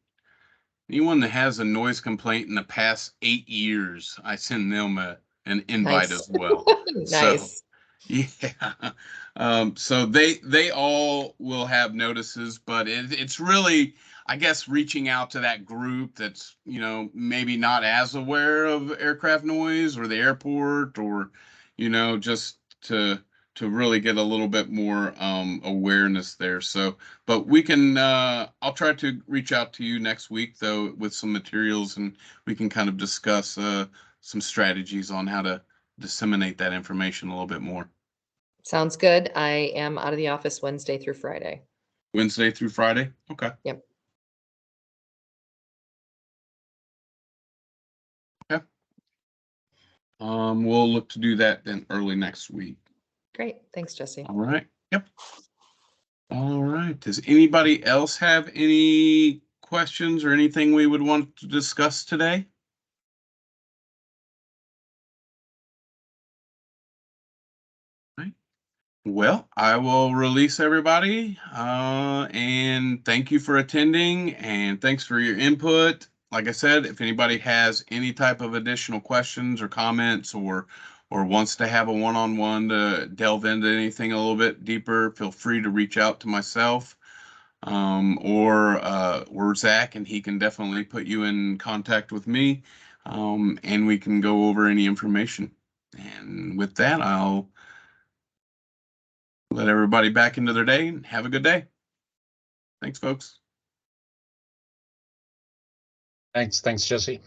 Anyone that has a noise complaint in the past 8 years, I send them an invite Nice. as well. So Nice. yeah. So they all will have notices, but it's really, I guess, reaching out to that group that's, maybe not as aware of aircraft noise or the airport, or, you know, just to really get a little bit more awareness there. So, but we can, I'll try to reach out to you next week though with some materials, and we can kind of discuss some strategies on how to disseminate that information a little bit more. Sounds good. I am out of the office Wednesday through Friday. Wednesday through Friday? Okay. Yep. Okay. We'll look to do that then early next week. Great. Thanks, Jesse. All right. Yep. All right. Does anybody else have any questions or anything we would want to discuss today? Right. Well, I will release everybody, and thank you for attending, and thanks for your input. Like I said, if anybody has any type of additional questions or comments, or wants to have a one-on-one to delve into anything a little bit deeper, feel free to reach out to myself, or Zach, and he can definitely put you in contact with me, and we can go over any information. And with that, I'll let everybody back into their day and have a good day. Thanks, folks. Thanks, Jesse.